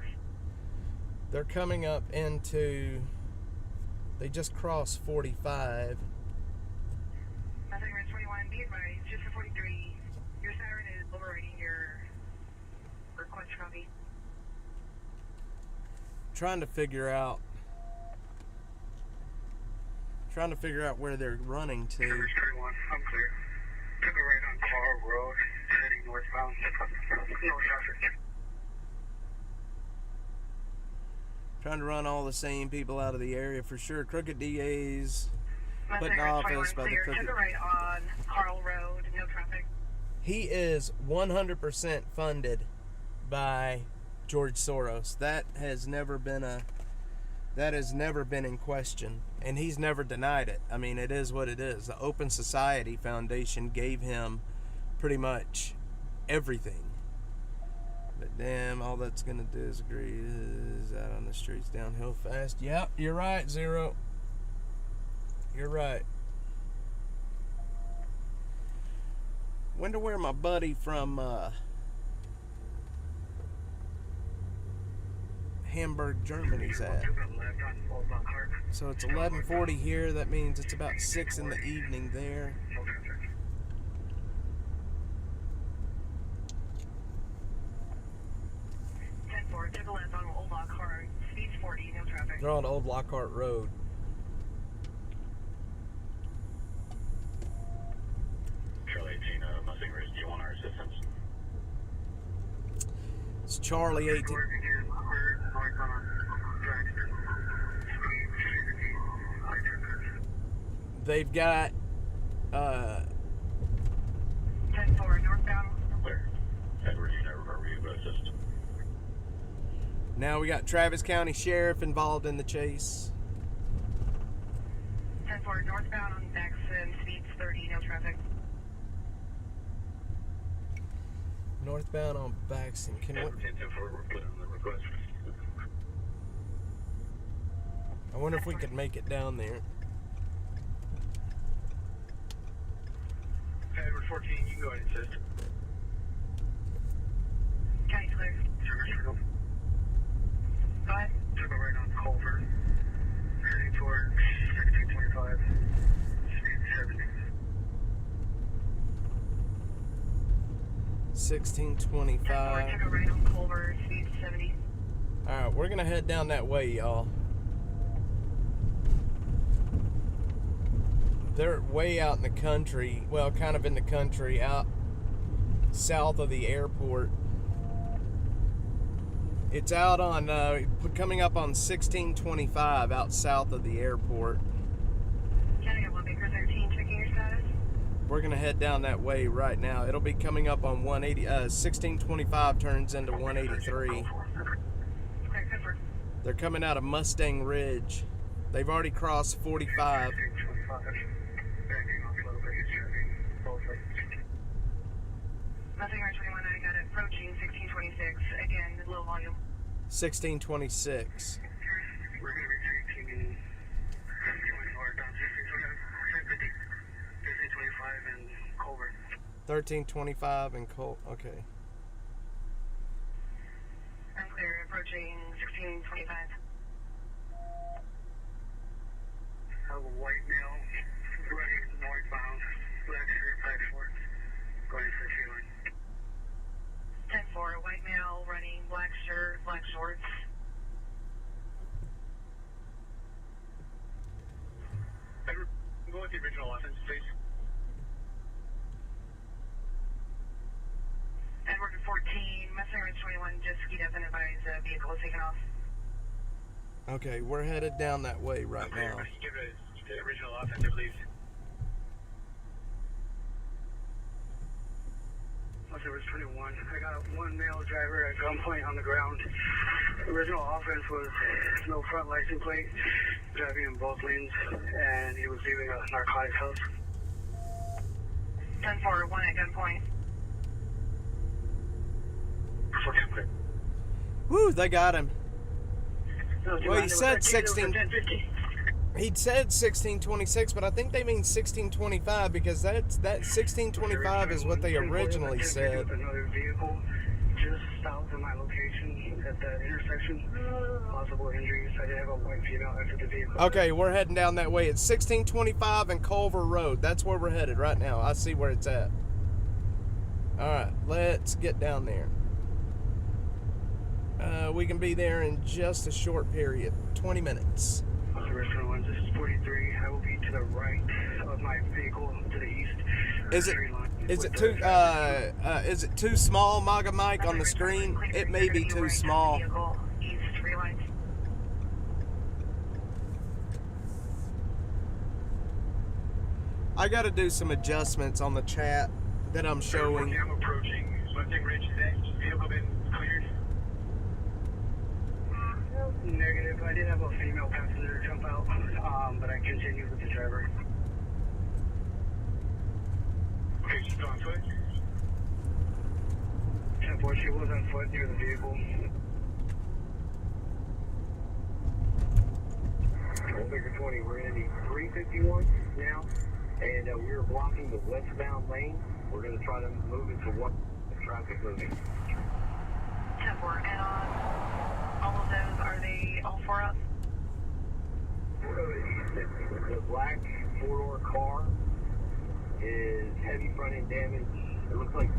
They're coming up into... They just crossed 45. Nothing, Red 21, be advised, just for 43. Your siren is overriding your request copy. Trying to figure out where they're running to. Red 21, I'm clear. Took a right on Carl Road, heading northbound. No traffic. Trying to run all the same people out of the area for sure. Crooked DAs Nothing, putting Red office 21, by the clear. crooked. Took a right on Carl Road, no traffic. He is 100% funded by George Soros. That has never been in question, and he's never denied it. I mean, it is what it is. The Open Society Foundation gave him pretty much everything. But damn, all that's gonna do is agree is out on the streets downhill fast. Yep, you're right, Zero. You're right. Wonder where my buddy from Hamburg, Germany's at. So it's 11:40 here. That means it's about 6 in the evening there. 10-4, took a left on Old Lockhart, speeds 40, no traffic. They're on Old Lockhart Road. Charlie 18, Mustang Ridge, do you want our assistance? It's Charlie 18. They've got 10-4, northbound. Clear. Edward, you never are you assist? now we got Travis County Sheriff involved in the chase. 10-4, northbound on Baxton, speeds 30, no traffic. Northbound on Baxton. Can we? 10-4, we're putting on the request. I wonder if we could make it down there. Edward 14, you can go ahead and assist. County clear. Go ahead. Took a right on Culver, heading toward 1625, speed 70. 1625. Took a right on Culver, speed 70. Alright, we're gonna head down that way, y'all. They're way out in the country, well, kind of in the country, out south of the airport. It's out on, coming up on 1625, out south of the airport. County of Baker 13, checking your status. We're gonna head down that way right now. It'll be coming up on 1625 turns into 183. Clear, confirm. They're coming out of Mustang Ridge. They've already crossed 45. Nothing, R21, I got it. Approaching 1626. Again, low volume. 1626. We're going to be taking 1624 down 1625 and Culver. 1325 and Colt. Okay. I'm clear. Approaching 1625. Have a white male running northbound. Black shirt, black shorts. Going for Feeling. 10-4, white male running black shirt, black shorts. Edward, go with the original offense, please. Edward 14, Mustang Ridge 21, just skied up and advised the vehicle is taken off. Okay, we're headed down that way right now. Give it the original offensive, please. Mustang Ridge 21. I got one male driver at gunpoint on the ground. The original offense was no front license plate, driving in both lanes, and he was leaving a narcotics house. 10-4, one at gunpoint. Woo, they got him. No, Well, he said 16. 16. He said 1626, but I think they mean 1625 because that 1625 is what they originally said. Another vehicle just south of my location at the intersection. Possible injuries. I did have a white female exit the vehicle. Okay, we're heading down that way. It's 1625 and Culver Road. That's where we're headed right now. I see where it's at. All right, let's get down there. We can be there in just a short period, 20 minutes. Restaurant 1, this is 43. I will be to the right of my vehicle, to the east. Is it too small, MAGA Mike, on the screen? It may be too small. East, realize. I got to do some adjustments on the chat that I'm showing. I'm approaching Mustang Ridge next. Vehicle been cleared? Negative. I did have a female passenger jump out, but I continued with the driver. Okay, she's on foot? 10-4, she was on foot near the vehicle. Figure 20, we're in the 351 now, and we're blocking the westbound lane. We're going to try to move it to one traffic moving. 10-4, and on all of those, are they all four up? The black four-door car is heavy front-end damage. It looks like,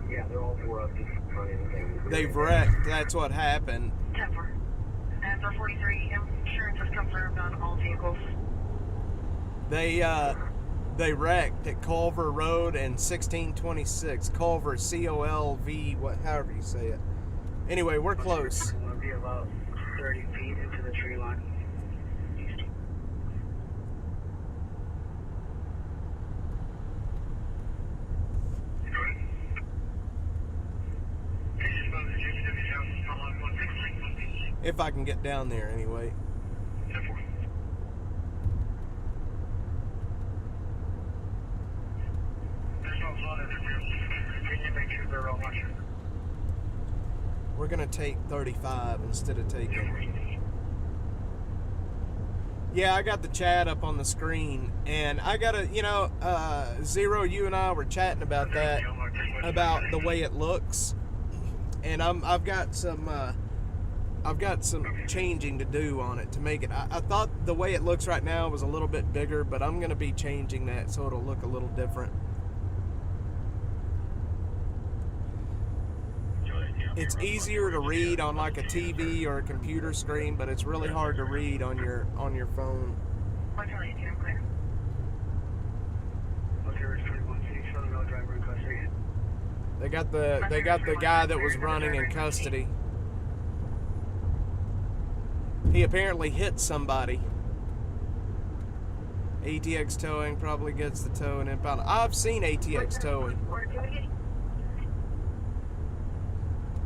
yeah, they're all four up, just front-end damage. They've wrecked. That's what happened. 10-4. And for 43, insurance is confirmed on all vehicles. They wrecked at Culver Road and 1626. Culver, C-O-L-V, however you say it. Anyway, we're close. We'll be about 30 feet into the tree line. If I can get down there anyway. We're gonna take 35 instead of taking. Yeah, I got the chat up on the screen, and I gotta, Zero, you and I were chatting about that, about the way it looks, and I've got some changing to do on it to make it. I thought the way it looks right now was a little bit bigger, but I'm gonna be changing that so it'll look a little different. It's easier to read on like a TV or a computer screen, but it's really hard to read on your phone. They got the guy that was running in custody. He apparently hit somebody. ATX towing probably gets the tow and impound. I've seen ATX towing.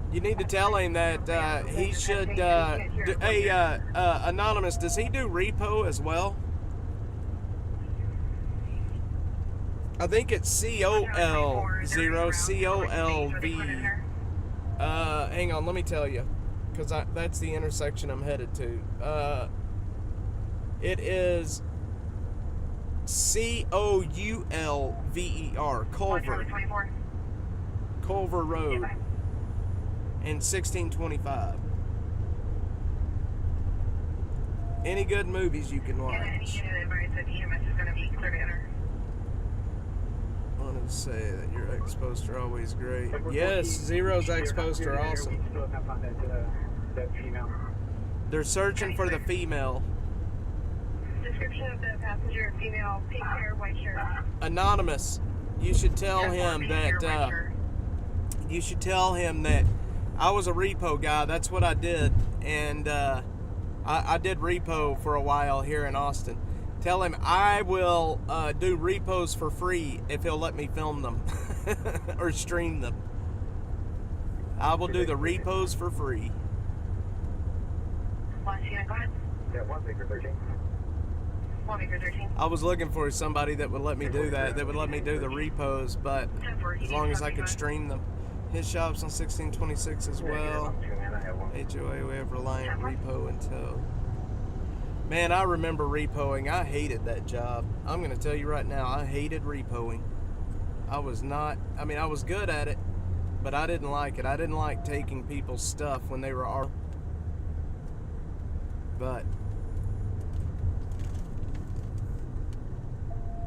You need to tell him that he should. Anonymous, does he do repo as well? I think it's COL0 COLV. Hang on, let me tell you, because that's the intersection I'm headed to. It is COULVER, Culver Road. And 1625. Any good movies you can watch? I wanted to say that your ex-posts are always great. Yes, Zero's ex-posts are awesome. They're searching for the female. Description of the passenger: female, pink hair, white shirt. Anonymous, you should tell him that. You should tell him that. I was a repo guy. That's what I did, and I did repo for a while here in Austin. Tell him I will do repos for free if he'll let me film them or stream them. I will do the repos for free. Go ahead. Yeah, 1-13. 1-13. I was looking for somebody that would let me do that, that would let me do the repos, but as long as I could stream them. His shop's on 1626 as well. HOA, we have Reliant Repo and Tow. Man, I remember repoing. I hated that job. I'm going to tell you right now, I hated repoing. I was good at it, but I didn't like it. I didn't like taking people's stuff when they were but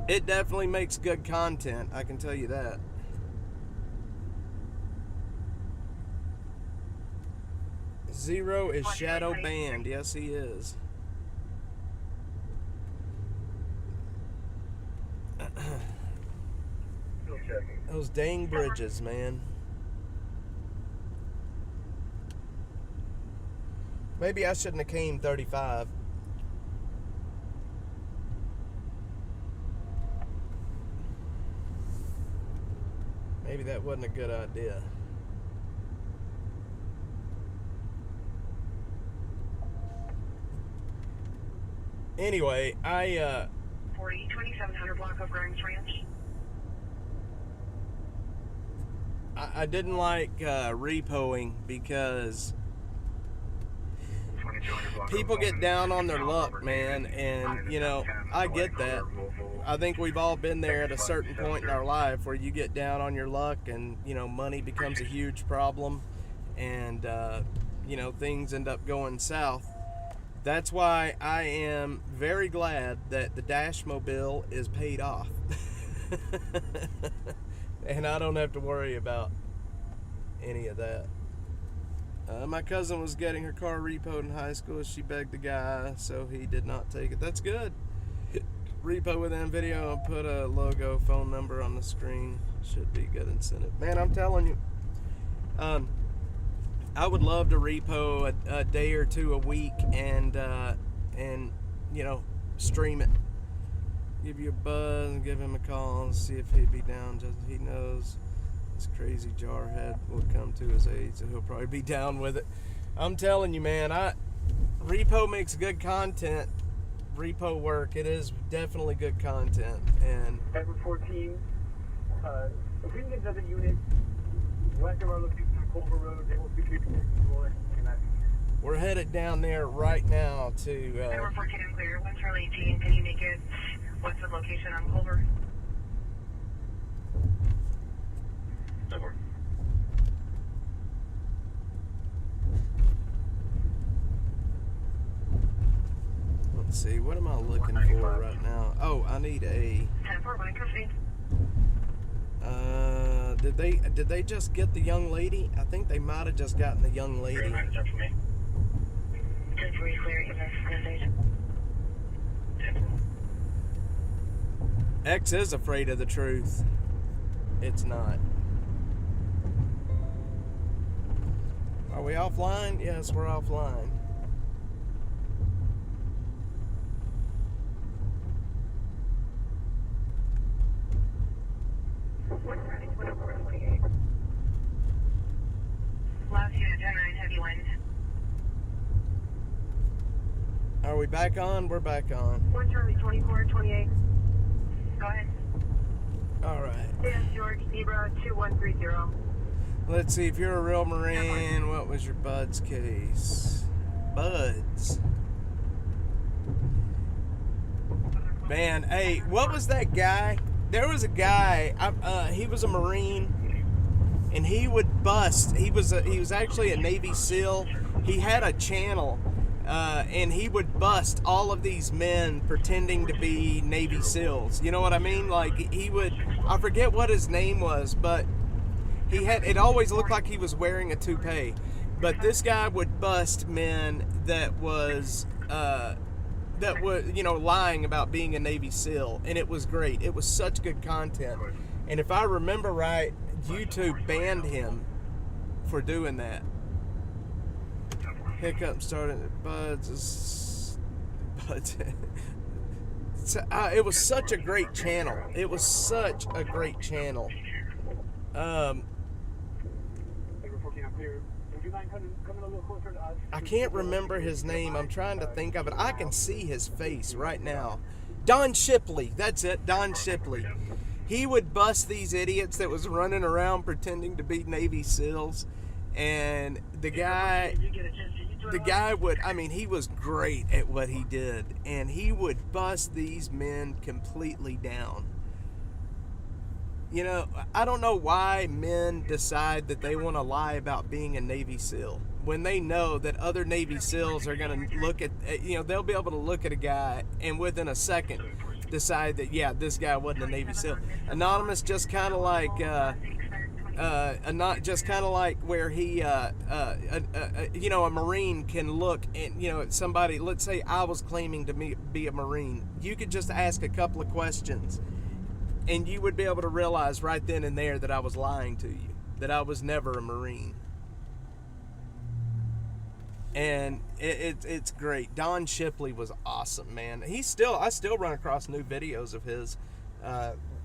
it definitely makes good content, I can tell you that. Zero is shadow banned. Yes, he is. Those dang bridges, man. Maybe I shouldn't have came 35. Maybe that wasn't a good idea. Anyway, 2700 block of Grimes Ranch. I didn't like repoing because people get down on their luck, man, and you know, I get that. I think we've all been there at a certain point in our life where you get down on your luck and, you know, money becomes a huge problem and, you know, things end up going south. That's why I am very glad that the Dashmobile is paid off. And I don't have to worry about any of that. My cousin was getting her car repoed in high school. She begged the guy, so he did not take it. That's good. Repo within video and put a logo, phone number on the screen. Should be good incentive. Man, I'm telling you, I would love to repo a day or two a week and you know, stream it. Give you a buzz and give him a call and see if he'd be down. Just he knows this crazy jarhead will come to his aid, so he'll probably be down with it. I'm telling you, man, repo makes good content. Repo work, it is definitely good content. And Edward 14, if we can get another unit west of our location on Culver Road, they will be we're headed down there right now to Edward 14, I'm clear. 1 Charlie 18, can you make it what's the location on Culver? Over. let's see, what am I looking for right now? Oh, I need a 10-4, my company. did they just get the young lady? I think they might have just gotten the young lady. 10-4, clear, give us message. X is afraid of the truth. It's not. Are we offline? Yes, we're offline. Last unit 10-9, heavy wind. Are we back on? We're back on. 1 Charlie 24, 28. Go ahead. All right. Yes, George, Zebra 2130. Let's see, if you're a real Marine, what was your Bud's case? Buds. Man, hey, what was that guy? There was a guy, he was a Marine, and he would bust. He was actually a Navy SEAL. He had a channel, and he would bust all of these men pretending to be Navy SEALs. You know what I mean? Like, he would, I forget what his name was, but he had, it always looked like he was wearing a toupee. But this guy would bust men that was, you know, lying about being a Navy SEAL, and it was great. It was such good content. And if I remember right, YouTube banned him for doing that. Hiccup started at Buds. It was such a great channel. It was such a great channel. I can't remember his name. I'm trying to think of it. I can see his face right now. Don Shipley. That's it. Don Shipley. He would bust these idiots that was running around pretending to be Navy SEALs. And the guy would, I mean, he was great at what he did. And he would bust these men completely down. You know, I don't know why men decide that they want to lie about being a Navy SEAL when they know that other Navy SEALs are going to look at, you know, they'll be able to look at a guy and within a second decide that, yeah, this guy wasn't a Navy SEAL. Anonymous just kind of like, not just kind of like where he, you know, a Marine can look and, you know, somebody, let's say I was claiming to be a Marine. You could just ask a couple of questions and you would be able to realize right then and there that I was lying to you, that I was never a Marine. And it's great. Don Shipley was awesome, man. I still run across new videos of his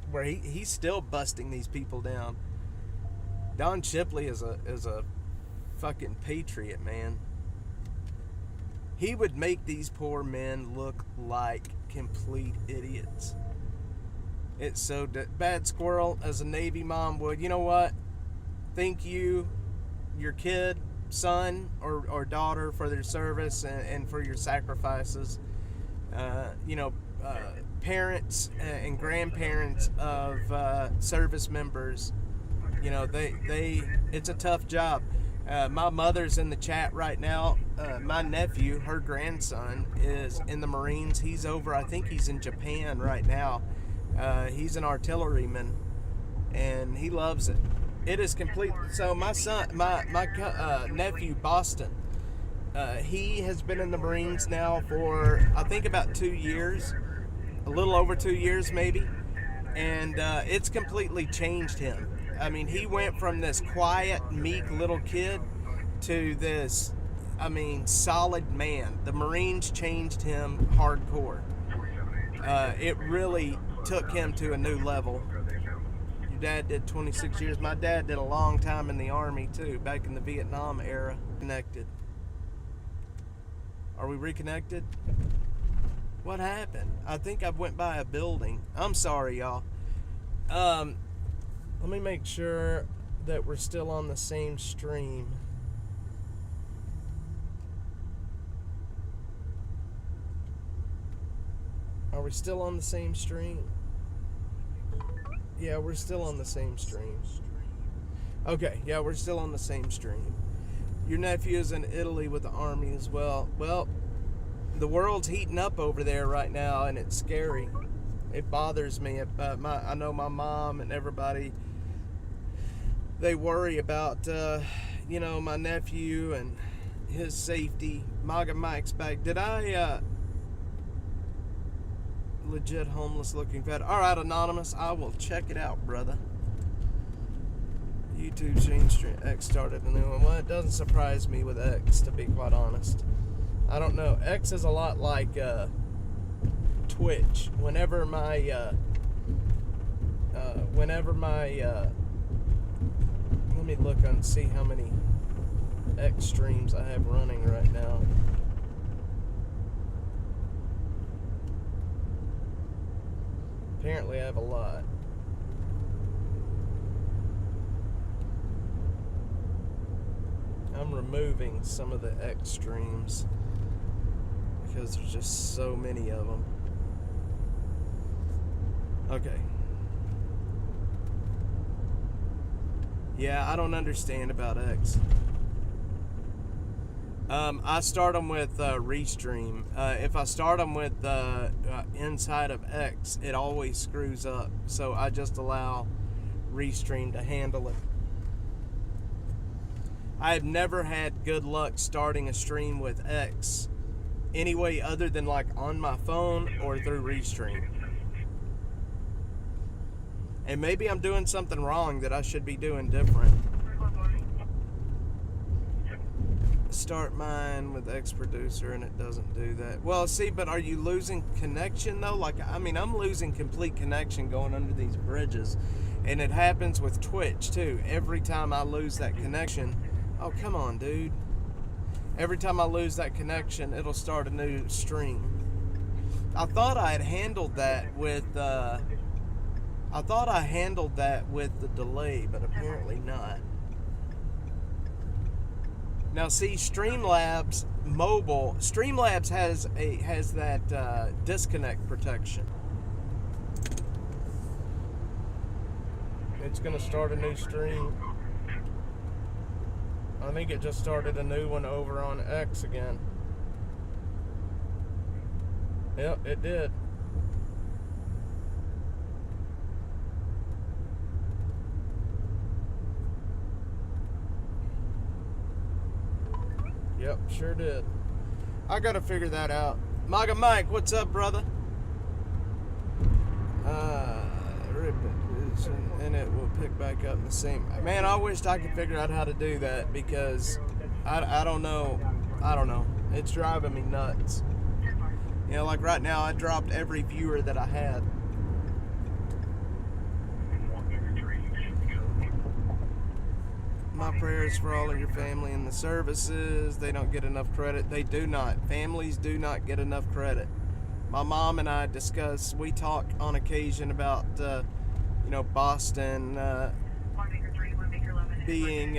where he's still busting these people down. Don Shipley is a fucking patriot, man. He would make these poor men look like complete idiots. It's so bad. Squirrel, as a Navy mom would, you know what? Thank you, your kid, son or daughter, for their service and for your sacrifices. You know, parents and grandparents of service members, you know, it's a tough job. My mother's in the chat right now. My nephew, her grandson, is in the Marines. He's over, I think he's in Japan right now. He's an artilleryman, and he loves it. It is complete. So my son, my nephew, Boston, he has been in the Marines now for, I think, about 2 years, a little over 2 years maybe, and it's completely changed him. I mean, he went from this quiet, meek little kid to this, I mean, solid man. The Marines changed him hardcore. It really took him to a new level. Your dad did 26 years. My dad did a long time in the Army too, back in the Vietnam era. Connected. Are we reconnected? What happened? I think I went by a building. I'm sorry, y'all. Let me make sure that we're still on the same stream. Are we still on the same stream? Yeah, we're still on the same stream. Okay, yeah, we're still on the same stream. Your nephew is in Italy with the Army as well. Well, the world's heating up over there right now, and it's scary. It bothers me. I know my mom and everybody, they worry about, you know, my nephew and his safety. MAGA Mike's back. Did I, legit homeless looking vet? Alright, Anonymous, I will check it out, brother. YouTube changed, X started a new one. Well, it doesn't surprise me with X, to be quite honest. I don't know. X is a lot like Twitch. Whenever my let me look and see how many X streams I have running right now. Apparently I have a lot. I'm removing some of the X streams because there's just so many of them. Okay. Yeah, I don't understand about X. I start them with Restream. If I start them with inside of X, it always screws up. So I just allow Restream to handle it. I have never had good luck starting a stream with X anyway other than like on my phone or through Restream. And maybe I'm doing something wrong that I should be doing different. Start mine with X producer and it doesn't do that. Well, see, but are you losing connection though? Like, I mean, I'm losing complete connection going under these bridges, and it happens with Twitch too. Every time I lose that connection, oh come on, dude. Every time I lose that connection, it'll start a new stream. I thought I had handled that with the delay, but apparently not. Now see, Streamlabs mobile, Streamlabs has that disconnect protection. it's gonna start a new stream. I think it just started a new one over on X again. Yep, it did. Yep, sure did. I gotta figure that out. Maga Mike, what's up, brother? And it will pick back up the same. Man, I wished I could figure out how to do that because I don't know. I don't know. It's driving me nuts. You know, like right now, I dropped every viewer that I had. My prayers for all of your family and the services. They don't get enough credit. They do not. Families do not get enough credit. My mom and I we talk on occasion about, you know, Boston being...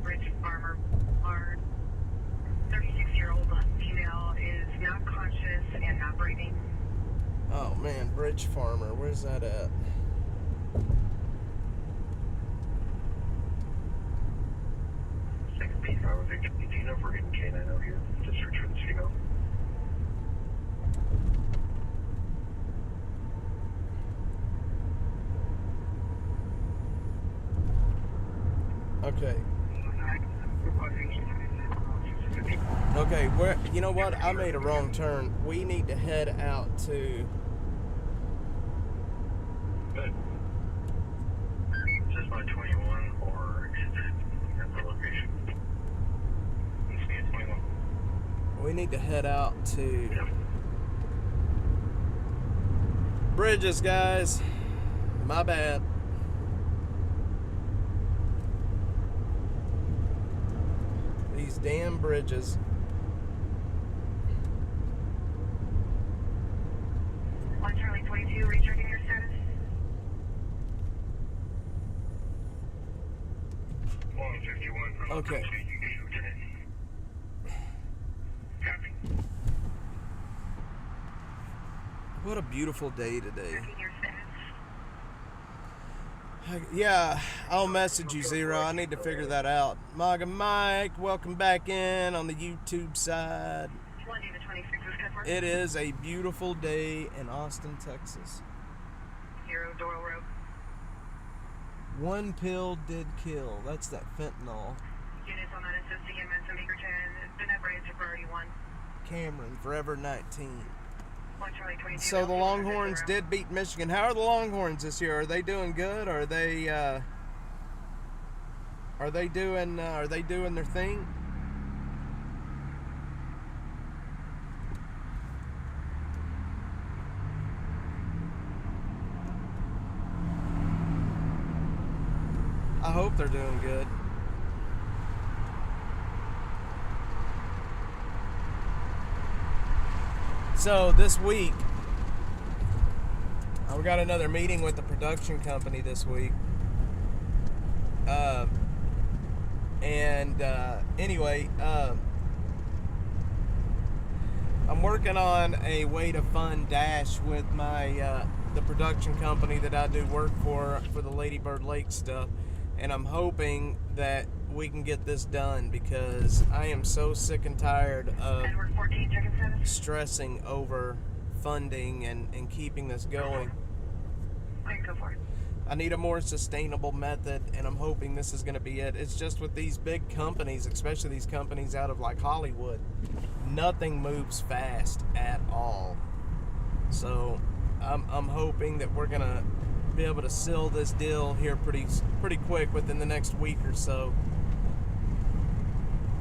Bridge farmer, our 36-year-old female is not conscious and not breathing. Oh man, Bridge Farmer, where's that at? I would think, do you know if we're getting K9 out here to search for this female? Okay. Okay, where, you know what? I made a wrong turn. We need to head out to... Good. Is this by 21 or is it at the location? It's me at 21. We need to head out to... Bridges, guys. My bad. These damn bridges. Charlie 22, rechecking your status. 151. Okay. Copy. What a beautiful day today. Checking your status. Yeah, I'll message you, Zero. I need to figure that out. Maga Mike, welcome back in on the YouTube side. 20 to 26 is confirmed. It is a beautiful day in Austin, Texas. 0 Doyle Road. One pill did kill. That's that fentanyl. Units on that assist EMS in Egerton. The net rates are priority 1. Cameron, Forever 19. 1 Charlie 22. So the Longhorns did beat Michigan. How are the Longhorns this year? Are they doing good? Are they doing their thing? I hope they're doing good. So this week, we got another meeting with the production company this week. Anyway, I'm working on a way to fund Dash with my the production company that I do work for the Lady Bird Lake stuff, and I'm hoping that we can get this done because I am so sick and tired of Edward 14, checking status. stressing over funding and keeping this going. Okay, go for it. I need a more sustainable method, and I'm hoping this is going to be it. It's just with these big companies, especially these companies out of like Hollywood, nothing moves fast at all. So I'm hoping that we're going to be able to seal this deal here pretty quick within the next week or so.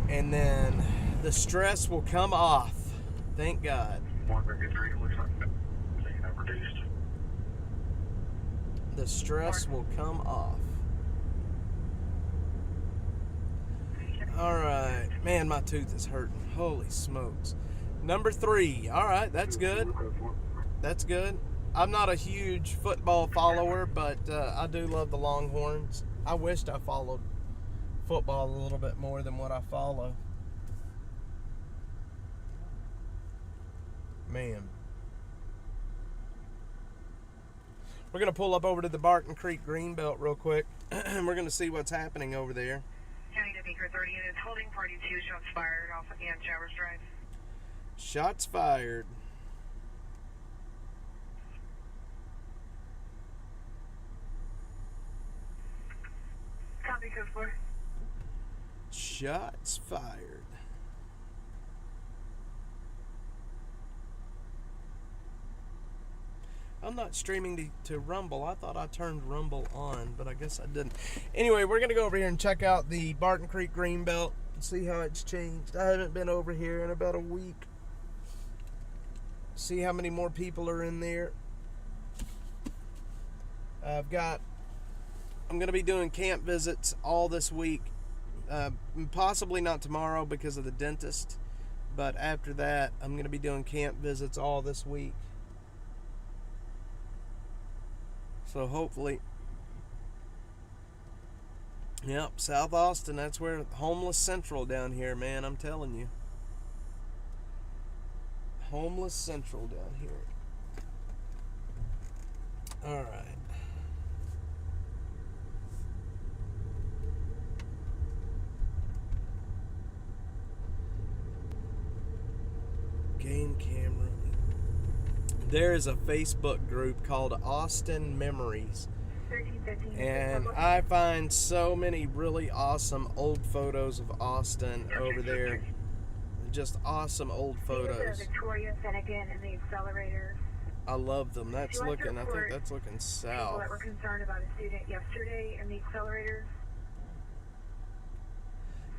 And then the stress will come off. Thank God. 153 looks like they have reduced. The stress will come off. All right. Man, my tooth is hurting. Holy smokes. Number 3. All right, that's good. That's good. I'm not a huge football follower, but I do love the Longhorns. I wished I followed football a little bit more than what I follow. Man. We're going to pull up over to the Barton Creek Greenbelt real quick, and we're going to see what's happening over there. County to Beaker 30 units holding 42 shots fired off again Showers Drive. Shots fired. Copy, code 4. Shots fired. I'm not streaming to Rumble. I thought I turned Rumble on, but I guess I didn't. Anyway, we're going to go over here and check out the Barton Creek Greenbelt and see how it's changed. I haven't been over here in about a week. See how many more people are in there. I'm going to be doing camp visits all this week. Possibly not tomorrow because of the dentist, but after that, I'm going to be doing camp visits all this week. So hopefully, yep, South Austin, that's where homeless central down here, man, I'm telling you. Homeless central down here. All right. Game camera. There is a Facebook group called Austin Memories, and I find so many really awesome old photos of Austin over there. Just awesome old photos. Victoria, Finnegan, and the accelerators. I love them. That's looking, I think that's looking south. People that were concerned about a student yesterday in the accelerators.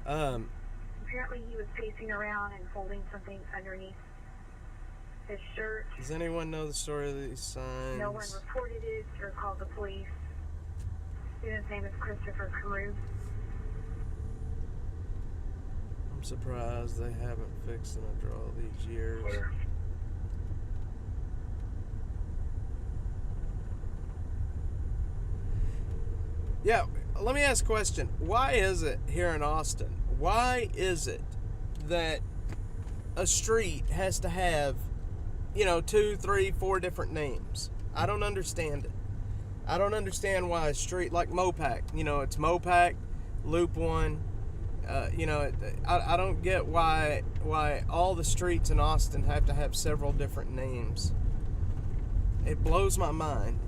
Apparently he was pacing around and holding something underneath his shirt. Does anyone know the story of these signs? No one reported it or called the police. Student's name is Christopher Carew. I'm surprised they haven't fixed them after all these years. Clear. Yeah, let me ask a question. Why is it here in Austin? Why is it that a street has to have, 2, 3, 4 different names? I don't understand it. I don't understand why a street like Mopac, it's Mopac, Loop 1, I don't get why all the streets in Austin have to have several different names. It blows my mind.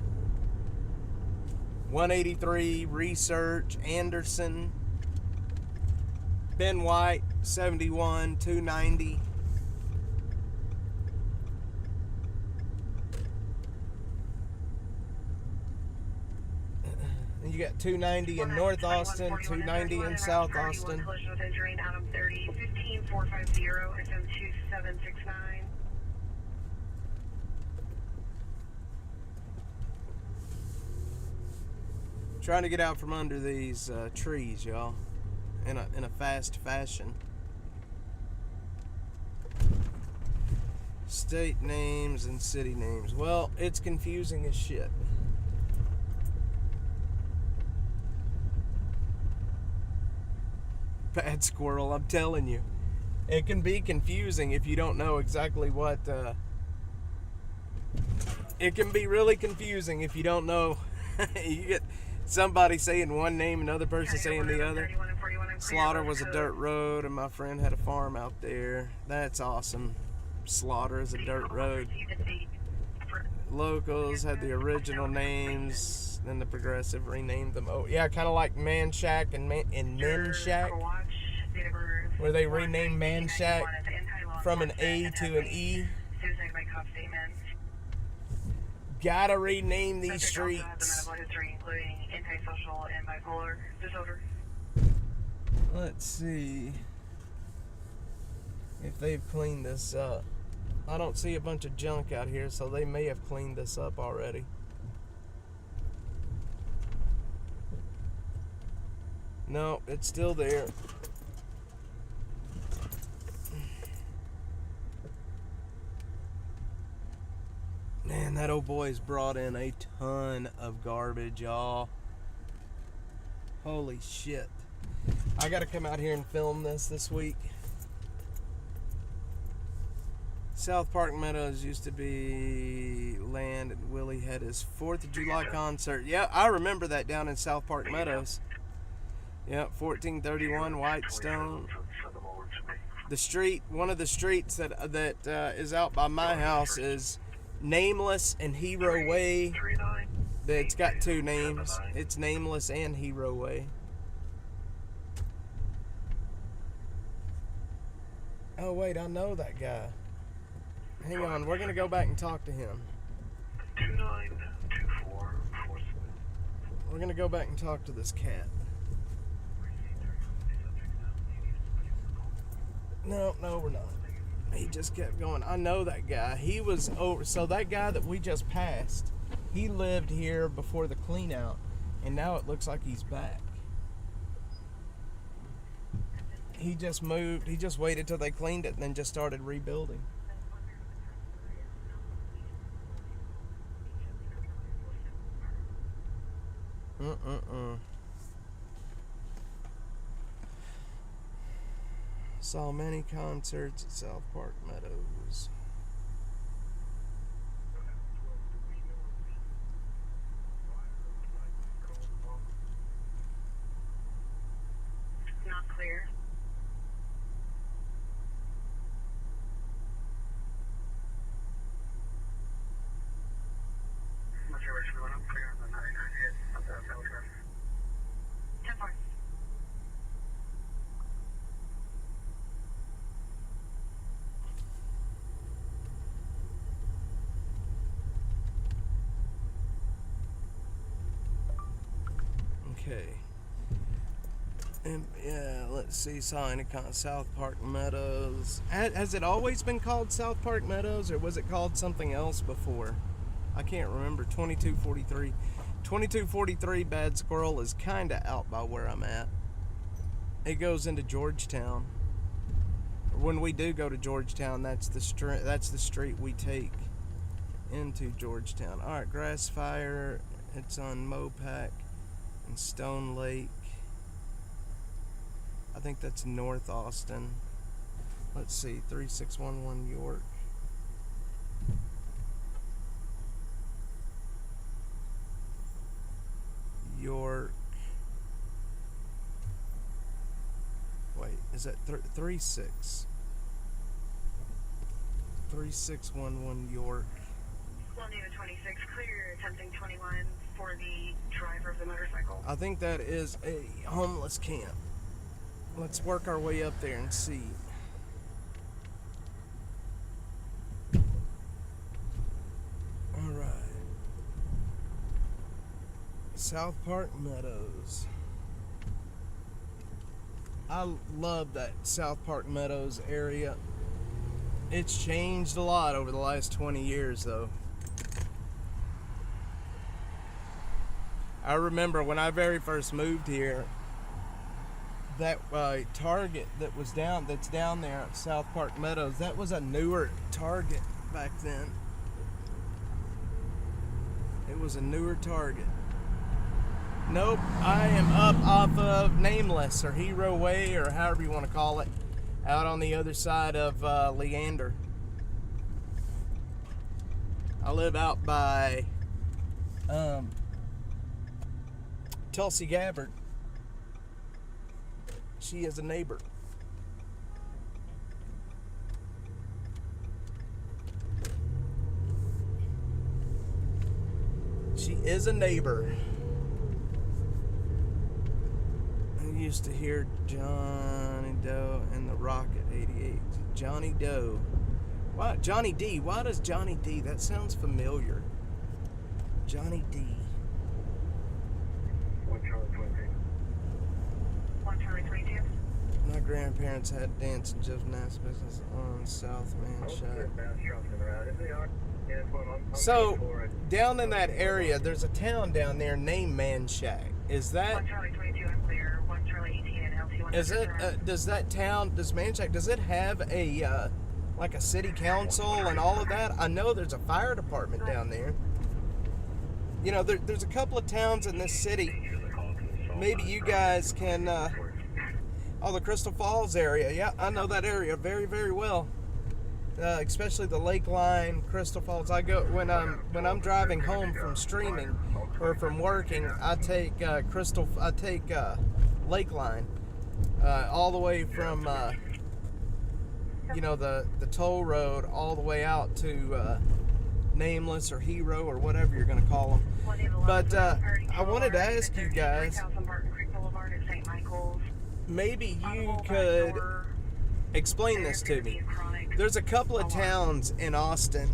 183, Research, Anderson, Ben White, 71, 290. And you got 290 in North Austin, 290 in South Austin. Collision with injury in Adam 30, 15450, FM 2769. Trying to get out from under these trees, y'all, in a fast fashion. State names and city names. Well, it's confusing as shit. Bad squirrel, I'm telling you. It can be confusing if you don't know exactly what... It can be really confusing if you don't know. You get somebody saying one name, another person saying the other. Slaughter was a dirt road, and my friend had a farm out there. That's awesome. Slaughter is a dirt road. Locals had the original names, then the progressive renamed them. Oh, yeah, kind of like Man Shack and Men Shack, where they renamed Man Shack from an A to an E. Gotta rename these streets. Let's see if they've cleaned this up. I don't see a bunch of junk out here, so they may have cleaned this up already. No, it's still there. Man, that old boy's brought in a ton of garbage, y'all. Holy shit. I gotta come out here and film this week. South Park Meadows used to be land, and Willie had his 4th of July concert. Yeah, I remember that down in South Park Meadows. Yeah, 1431 Whitestone. The street, one of the streets that is out by my house is Nameless and Hero Way. It's got 2 names. It's Nameless and Hero Way. Oh wait, I know that guy. Hang on, we're gonna go back and talk to him. 292447. We're gonna go back and talk to this cat. No, we're not. He just kept going. I know that guy. He was over. So that guy that we just passed, he lived here before the clean out, and now it looks like he's back. He just moved. He just waited till they cleaned it and then just started rebuilding. Saw many concerts at South Park Meadows. Not clear. Roger, Richard, I'm clear on the 998. That's our telegraph. 10-4. Okay. And yeah, let's see. Saw any South Park Meadows. Has it always been called South Park Meadows, or was it called something else before? I can't remember. 2243. 2243 Bad Squirrel is kind of out by where I'm at. It goes into Georgetown. When we do go to Georgetown, that's the street we take into Georgetown. All right, Grass Fire. It's on Mopac and Stone Lake. I think that's North Austin. Let's see, 3611 York. York. Wait, is that 36? 3611 York. London 26, clear, attempting 21 for the driver of the motorcycle. I think that is a homeless camp. Let's work our way up there and see. Alright. South Park Meadows. I love that South Park Meadows area. It's changed a lot over the last 20 years though. I remember when I very first moved here, that Target that's down there at South Park Meadows, that was a newer Target back then. It was a newer Target. Nope, I am up off of Nameless or Hero Way or however you want to call it, out on the other side of Leander. I live out by Tulsi Gabbard. She is a neighbor. She is a neighbor. I used to hear Johnny Doe and the Rock at 88. Johnny Doe. Why? Johnny D. Why does Johnny D? That sounds familiar. Johnny D. 1 Charlie 22. 1 Charlie 22. My grandparents had dance and gymnastics business on South Manshire. So, down in that area, there's a town down there named Manshire. Is that... 1 Charlie 22, I'm clear. 1 Charlie 18 and LT1. Is it, does Manshire, does it have a, like a city council and all of that? I know there's a fire department down there. You know, there's a couple of towns in this city. Maybe you guys can, oh, the Crystal Falls area. Yeah, I know that area very, very well. especially the Lake Line, Crystal Falls. I go when I'm driving home from streaming or from working. I take Lake Line all the way from the toll road all the way out to Nameless or Hero or whatever you're going to call them. But I wanted to ask you guys, maybe you could explain this to me. There's a couple of towns in Austin.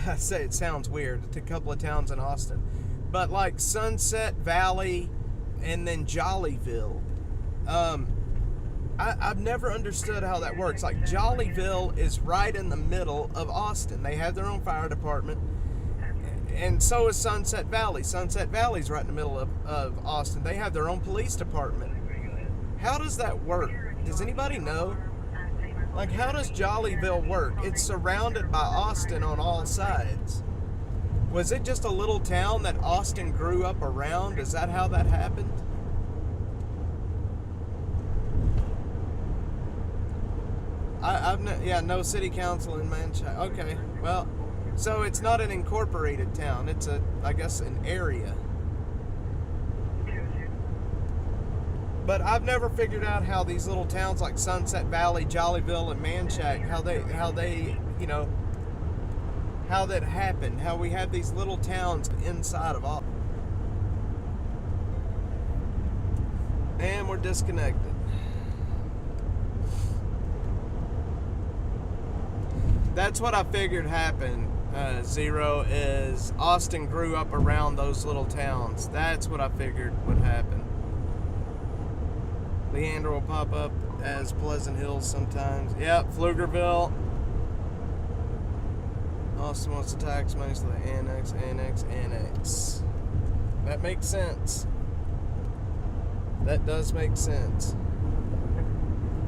I say it sounds weird. It's a couple of towns in Austin. But like Sunset Valley and then Jollyville. I've never understood how that works. Like Jollyville is right in the middle of Austin. They have their own fire department. And so is Sunset Valley. Sunset Valley's right in the middle of Austin. They have their own police department. How does that work? Does anybody know? Like, how does Jollyville work? It's surrounded by Austin on all sides. Was it just a little town that Austin grew up around? Is that how that happened? No city council in Manchester. Okay, well, so it's not an incorporated town. It's I guess an area. But I've never figured out how these little towns like Sunset Valley, Jollyville, and Manchac, how that happened. How we have these little towns inside of all. And we're disconnected. That's what I figured happened, Zero, is Austin grew up around those little towns. That's what I figured would happen. Leander will pop up as Pleasant Hills sometimes. Yep, Pflugerville. Austin wants to tax money, so they annex. That makes sense. That does make sense.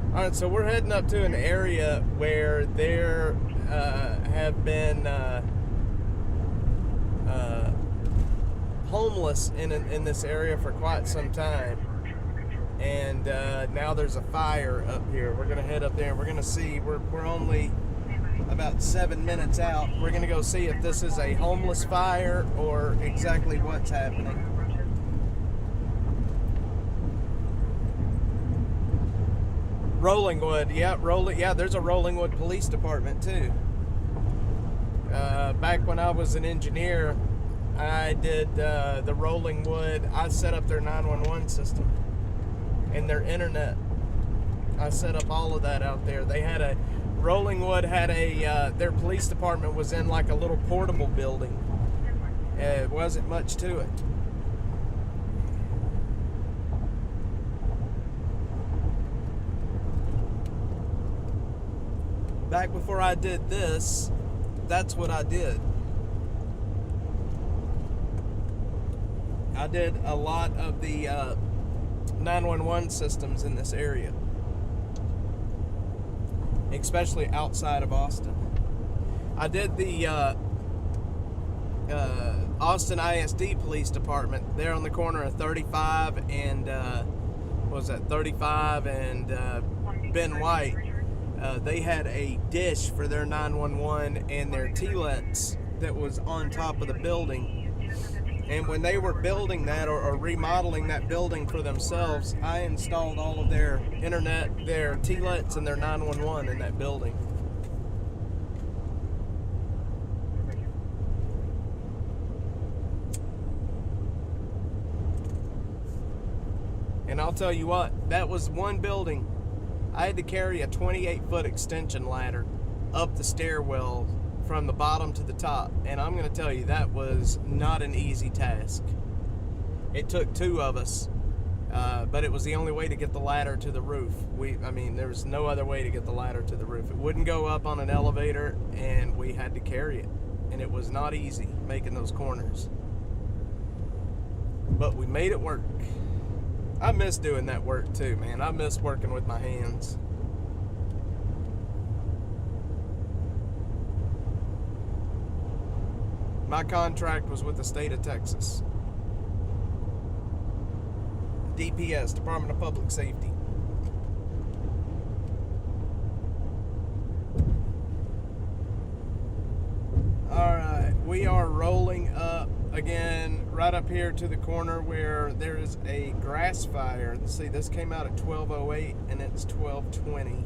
Alright, so we're heading up to an area where there have been homeless in this area for quite some time. And now there's a fire up here. We're gonna head up there and we're gonna see. We're only about 7 minutes out. We're gonna go see if this is a homeless fire or exactly what's happening. Rollingwood, yeah, there's a Rollingwood Police Department too. Back when I was an engineer, I did the Rollingwood. I set up their 911 system and their internet. I set up all of that out there. They had Rollingwood had their police department was in like a little portable building. It wasn't much to it. Back before I did this, that's what I did. I did a lot of the 911 systems in this area, especially outside of Austin. I did the Austin ISD Police Department. They're on the corner of 35 and 35 and Ben White. They had a dish for their 911 and their TLETs that was on top of the building. And when they were building that or remodeling that building for themselves, I installed all of their internet, their TLETs, and their 911 in that building. And I'll tell you what, that was one building. I had to carry a 28-foot extension ladder up the stairwell from the bottom to the top, and I'm going to tell you that was not an easy task. It took two of us, but it was the only way to get the ladder to the roof. There was no other way to get the ladder to the roof. It wouldn't go up on an elevator, and we had to carry it, and it was not easy making those corners. But we made it work. I miss doing that work too, man. I miss working with my hands. My contract was with the state of Texas. DPS, Department of Public Safety. we are rolling up again right up here to the corner where there is a grass fire. Let's see, this came out at 12:08 and it's 12:20.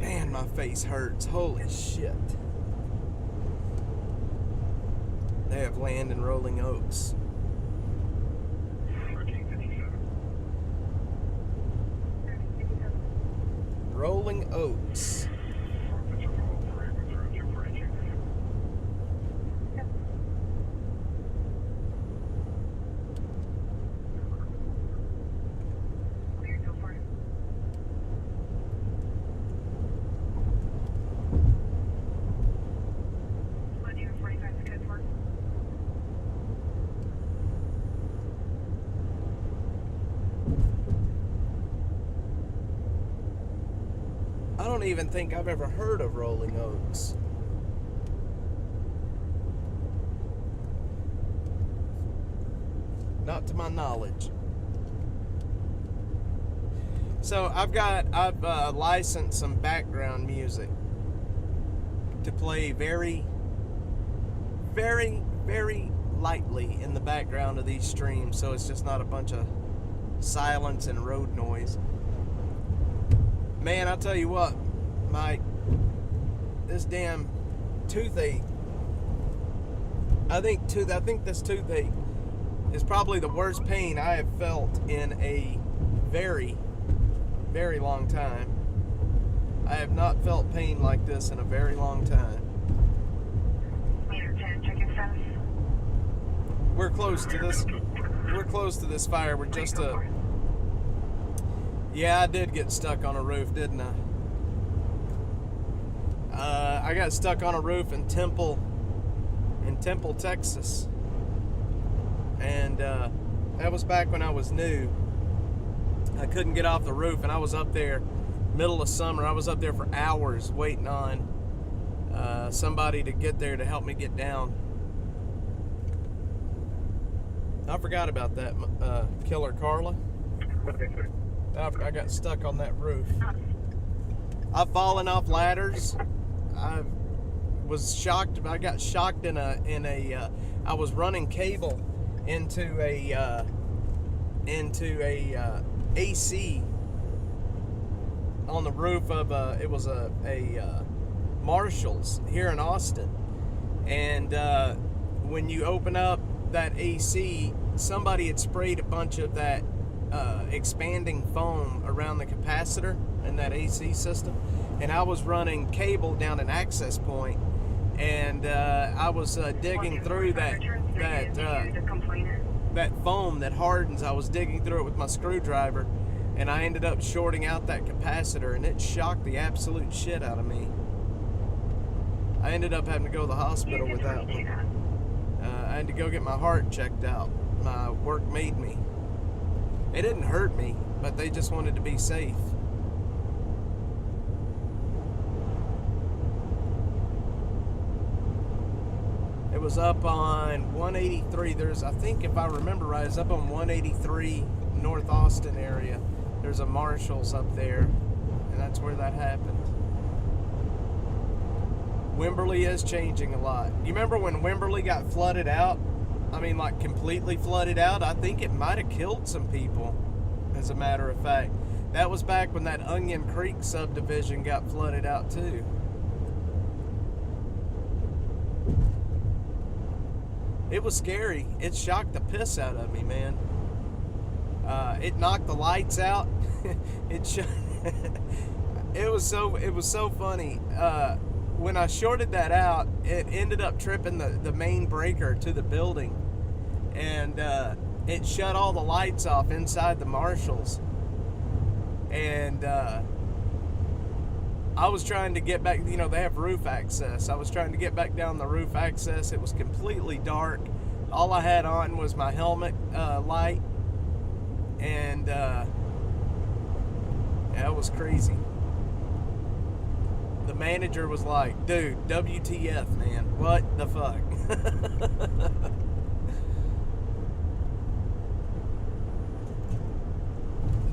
Man, my face hurts. Holy shit. They have land in Rolling Oaks. 1357. Rolling Oaks. That's a roll for Ravens Road 242. Clear, go for it. What do you 45 is good for? I don't even think I've ever heard of Rolling Oaks. Not to my knowledge. So I've licensed some background music to play very, very, very lightly in the background of these streams, so it's just not a bunch of silence and road noise. Man, I'll tell you what, Mike, this damn toothache. I think this toothache is probably the worst pain I have felt in a very, very long time. I have not felt pain like this in a very long time. Meter 10, check-in status. We're close to this. We're close to this fire. We're just a. Yeah, I did get stuck on a roof, didn't I? I got stuck on a roof in Temple, Texas, and that was back when I was new. I couldn't get off the roof, and I was up there, middle of summer. I was up there for hours waiting on somebody to get there to help me get down. I forgot about that, Killer Carla. I got stuck on that roof. I've fallen off ladders. I was shocked. I got shocked in a. I was running cable into a AC on the roof of it was a Marshall's here in Austin, and when you open up that AC, somebody had sprayed a bunch of that expanding foam around the capacitor in that AC system, and I was running cable down an access point, and I was digging through that foam that hardens. I was digging through it with my screwdriver, and I ended up shorting out that capacitor, and it shocked the absolute shit out of me. I ended up having to go to the hospital with that one. I had to go get my heart checked out. My work made me. It didn't hurt me, but they just wanted to be safe. It was up on 183. I think if I remember right, it's up on 183 North Austin area. There's a Marshall's up there, and that's where that happened. Wimberley is changing a lot. You remember when Wimberley got flooded out? I mean, like completely flooded out? I think it might have killed some people, as a matter of fact. That was back when that Onion Creek subdivision got flooded out too. It was scary. It shocked the piss out of me, man. It knocked the lights out. It was so funny. When I shorted that out, it ended up tripping the main breaker to the building, and it shut all the lights off inside the Marshalls. And I was trying to get back, they have roof access. I was trying to get back down the roof access. It was completely dark. All I had on was my helmet light, and yeah, it was crazy. The manager was like, dude, WTF, man. What the fuck?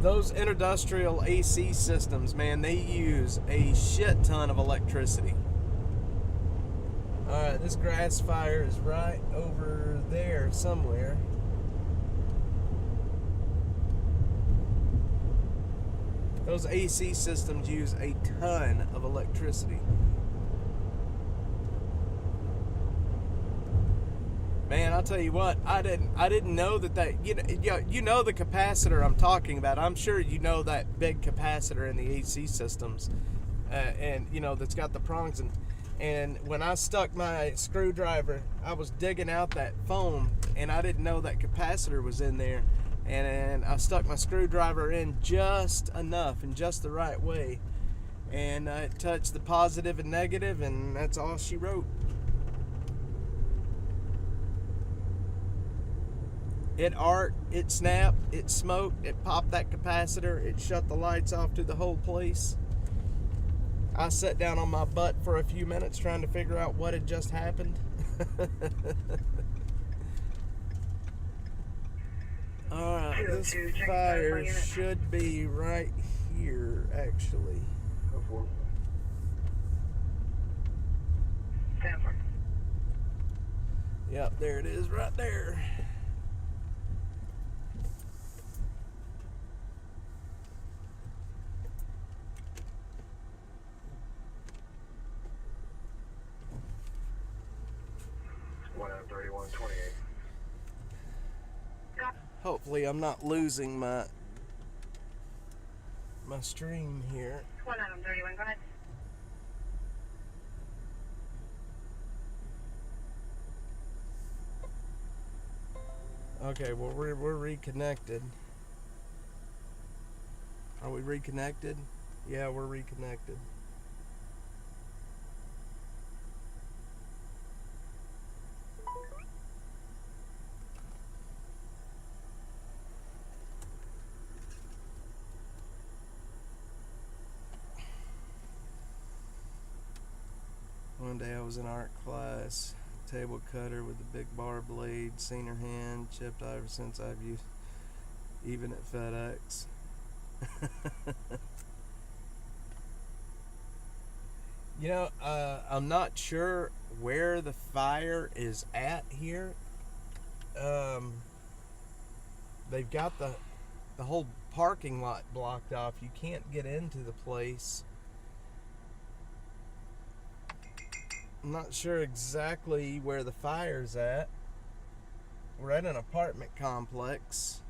those industrial AC systems, man, they use a shit ton of electricity. Alright, this grass fire is right over there somewhere. Those AC systems use a ton of electricity. Man, I'll tell you what, I didn't know that you know the capacitor I'm talking about. I'm sure you know that big capacitor in the AC systems, and you know that's got the prongs. And when I stuck my screwdriver, I was digging out that foam, and I didn't know that capacitor was in there. And I stuck my screwdriver in just enough, in just the right way, and it touched the positive and negative, and that's all she wrote. It arced, it snapped, it smoked, it popped that capacitor, it shut the lights off to the whole place. I sat down on my butt for a few minutes trying to figure out what had just happened. Alright, this fire should be right here, actually. Go for it. Stanford. Yep, there it is right there. Hopefully I'm not losing my stream here. 1 Adam 31, go ahead. Okay, well we're reconnected. Are we reconnected? Yeah, we're reconnected. One day I was in art class, table cutter with a big bar blade, seen her hand, chipped ever since I've used, even at FedEx. You know, I'm not sure where the fire is at here. They've got the whole parking lot blocked off. You can't get into the place. I'm not sure exactly where the fire's at. We're at an apartment complex.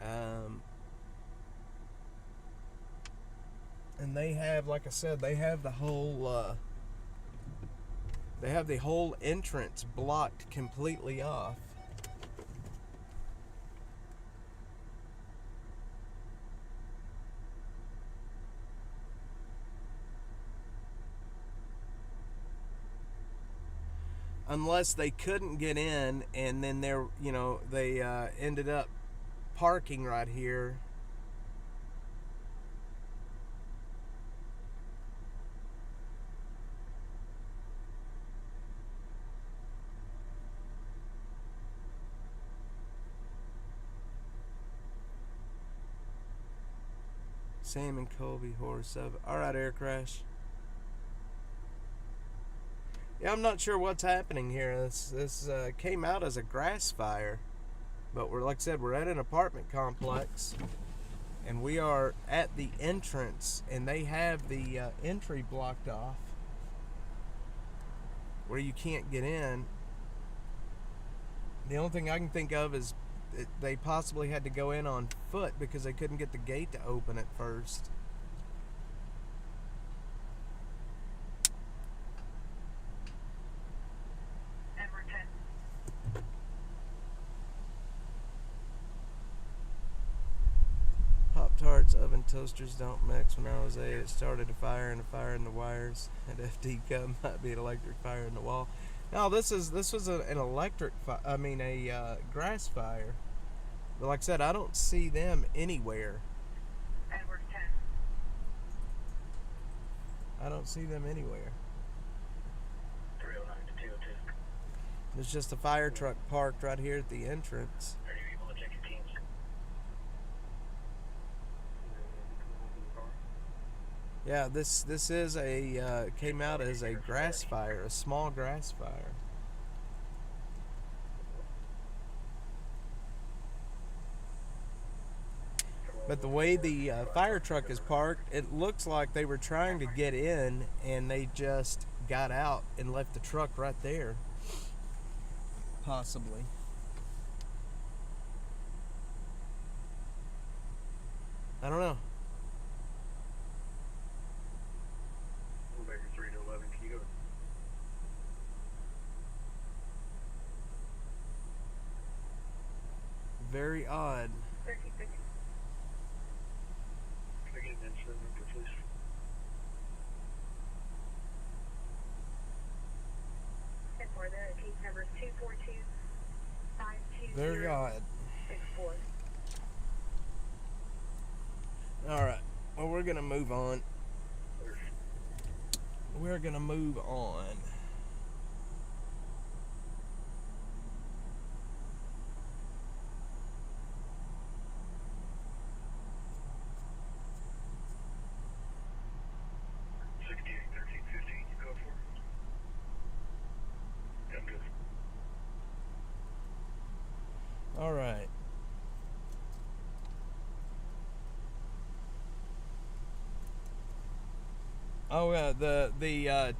And they have, like I said, they have the whole entrance blocked completely off. Unless they couldn't get in, and then they ended up parking right here. Sam and Colby horse of. All right, air crash. Yeah, I'm not sure what's happening here. This came out as a grass fire, but like I said, we're at an apartment complex, and we are at the entrance, and they have the entry blocked off, where you can't get in. The only thing I can think of is they possibly had to go in on foot because they couldn't get the gate to open at first. Pop-Tarts, oven toasters don't mix. When I was 8, it started a fire and the wires. At FD Cup might be an electric fire in the wall. No, this was an electric a grass fire. But like I said, I don't see them anywhere. Edward 10. I don't see them anywhere. 309 to 202. There's just a fire truck parked right here at the entrance. Are you able to check your teams? Yeah, this is a came out as a grass fire, a small grass fire. But the way the fire truck is parked, it looks like they were trying to get in and they just got out and left the truck right there. Possibly. I don't know. Baker 3 to 11, can you go? Very odd. 1350. Can I get an incident number, please? And for the case number is 242-520-64. Very odd. All right. Well, we're going to move on. We're going to move on. You go for it? Yeah, I'm good. All right. Oh, the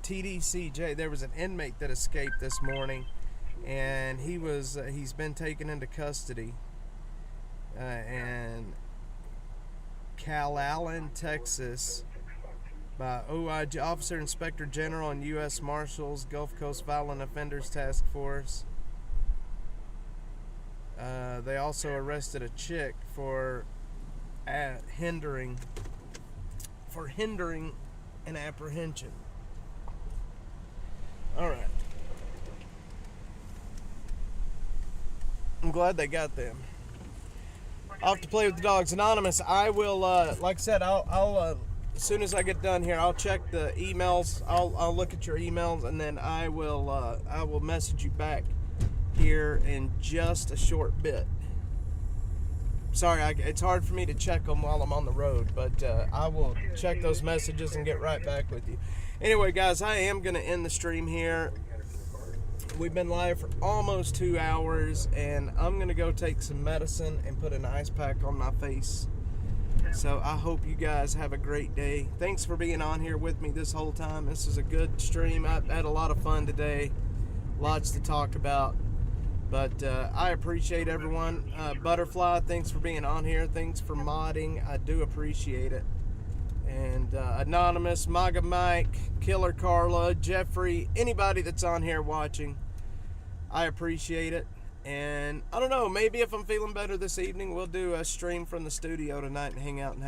TDCJ. There was an inmate that escaped this morning, and he's been taken into custody. And Calallen, Texas, by OIG, Officer Inspector General and U.S. Marshals, Gulf Coast Violent Offenders Task Force. They also arrested a chick for hindering an apprehension. All right. I'm glad they got them. Off to play with the dogs. Anonymous, I will, like I said, I'll as soon as I get done here, I'll check the emails. I'll look at your emails, and then I will message you back here in just a short bit. Sorry, it's hard for me to check them while I'm on the road, but I will check those messages and get right back with you. Anyway, guys, I am going to end the stream here. We've been live for almost 2 hours, and I'm going to go take some medicine and put an ice pack on my face. So I hope you guys have a great day. Thanks for being on here with me this whole time. This is a good stream. I've had a lot of fun today. Lots to talk about. But I appreciate everyone. Butterfly, thanks for being on here. Thanks for modding. I do appreciate it. And Anonymous, Maga Mike, Killer Carla, Jeffrey, anybody that's on here watching, I appreciate it. And I don't know, maybe if I'm feeling better this evening, we'll do a stream from the studio tonight and hang out and have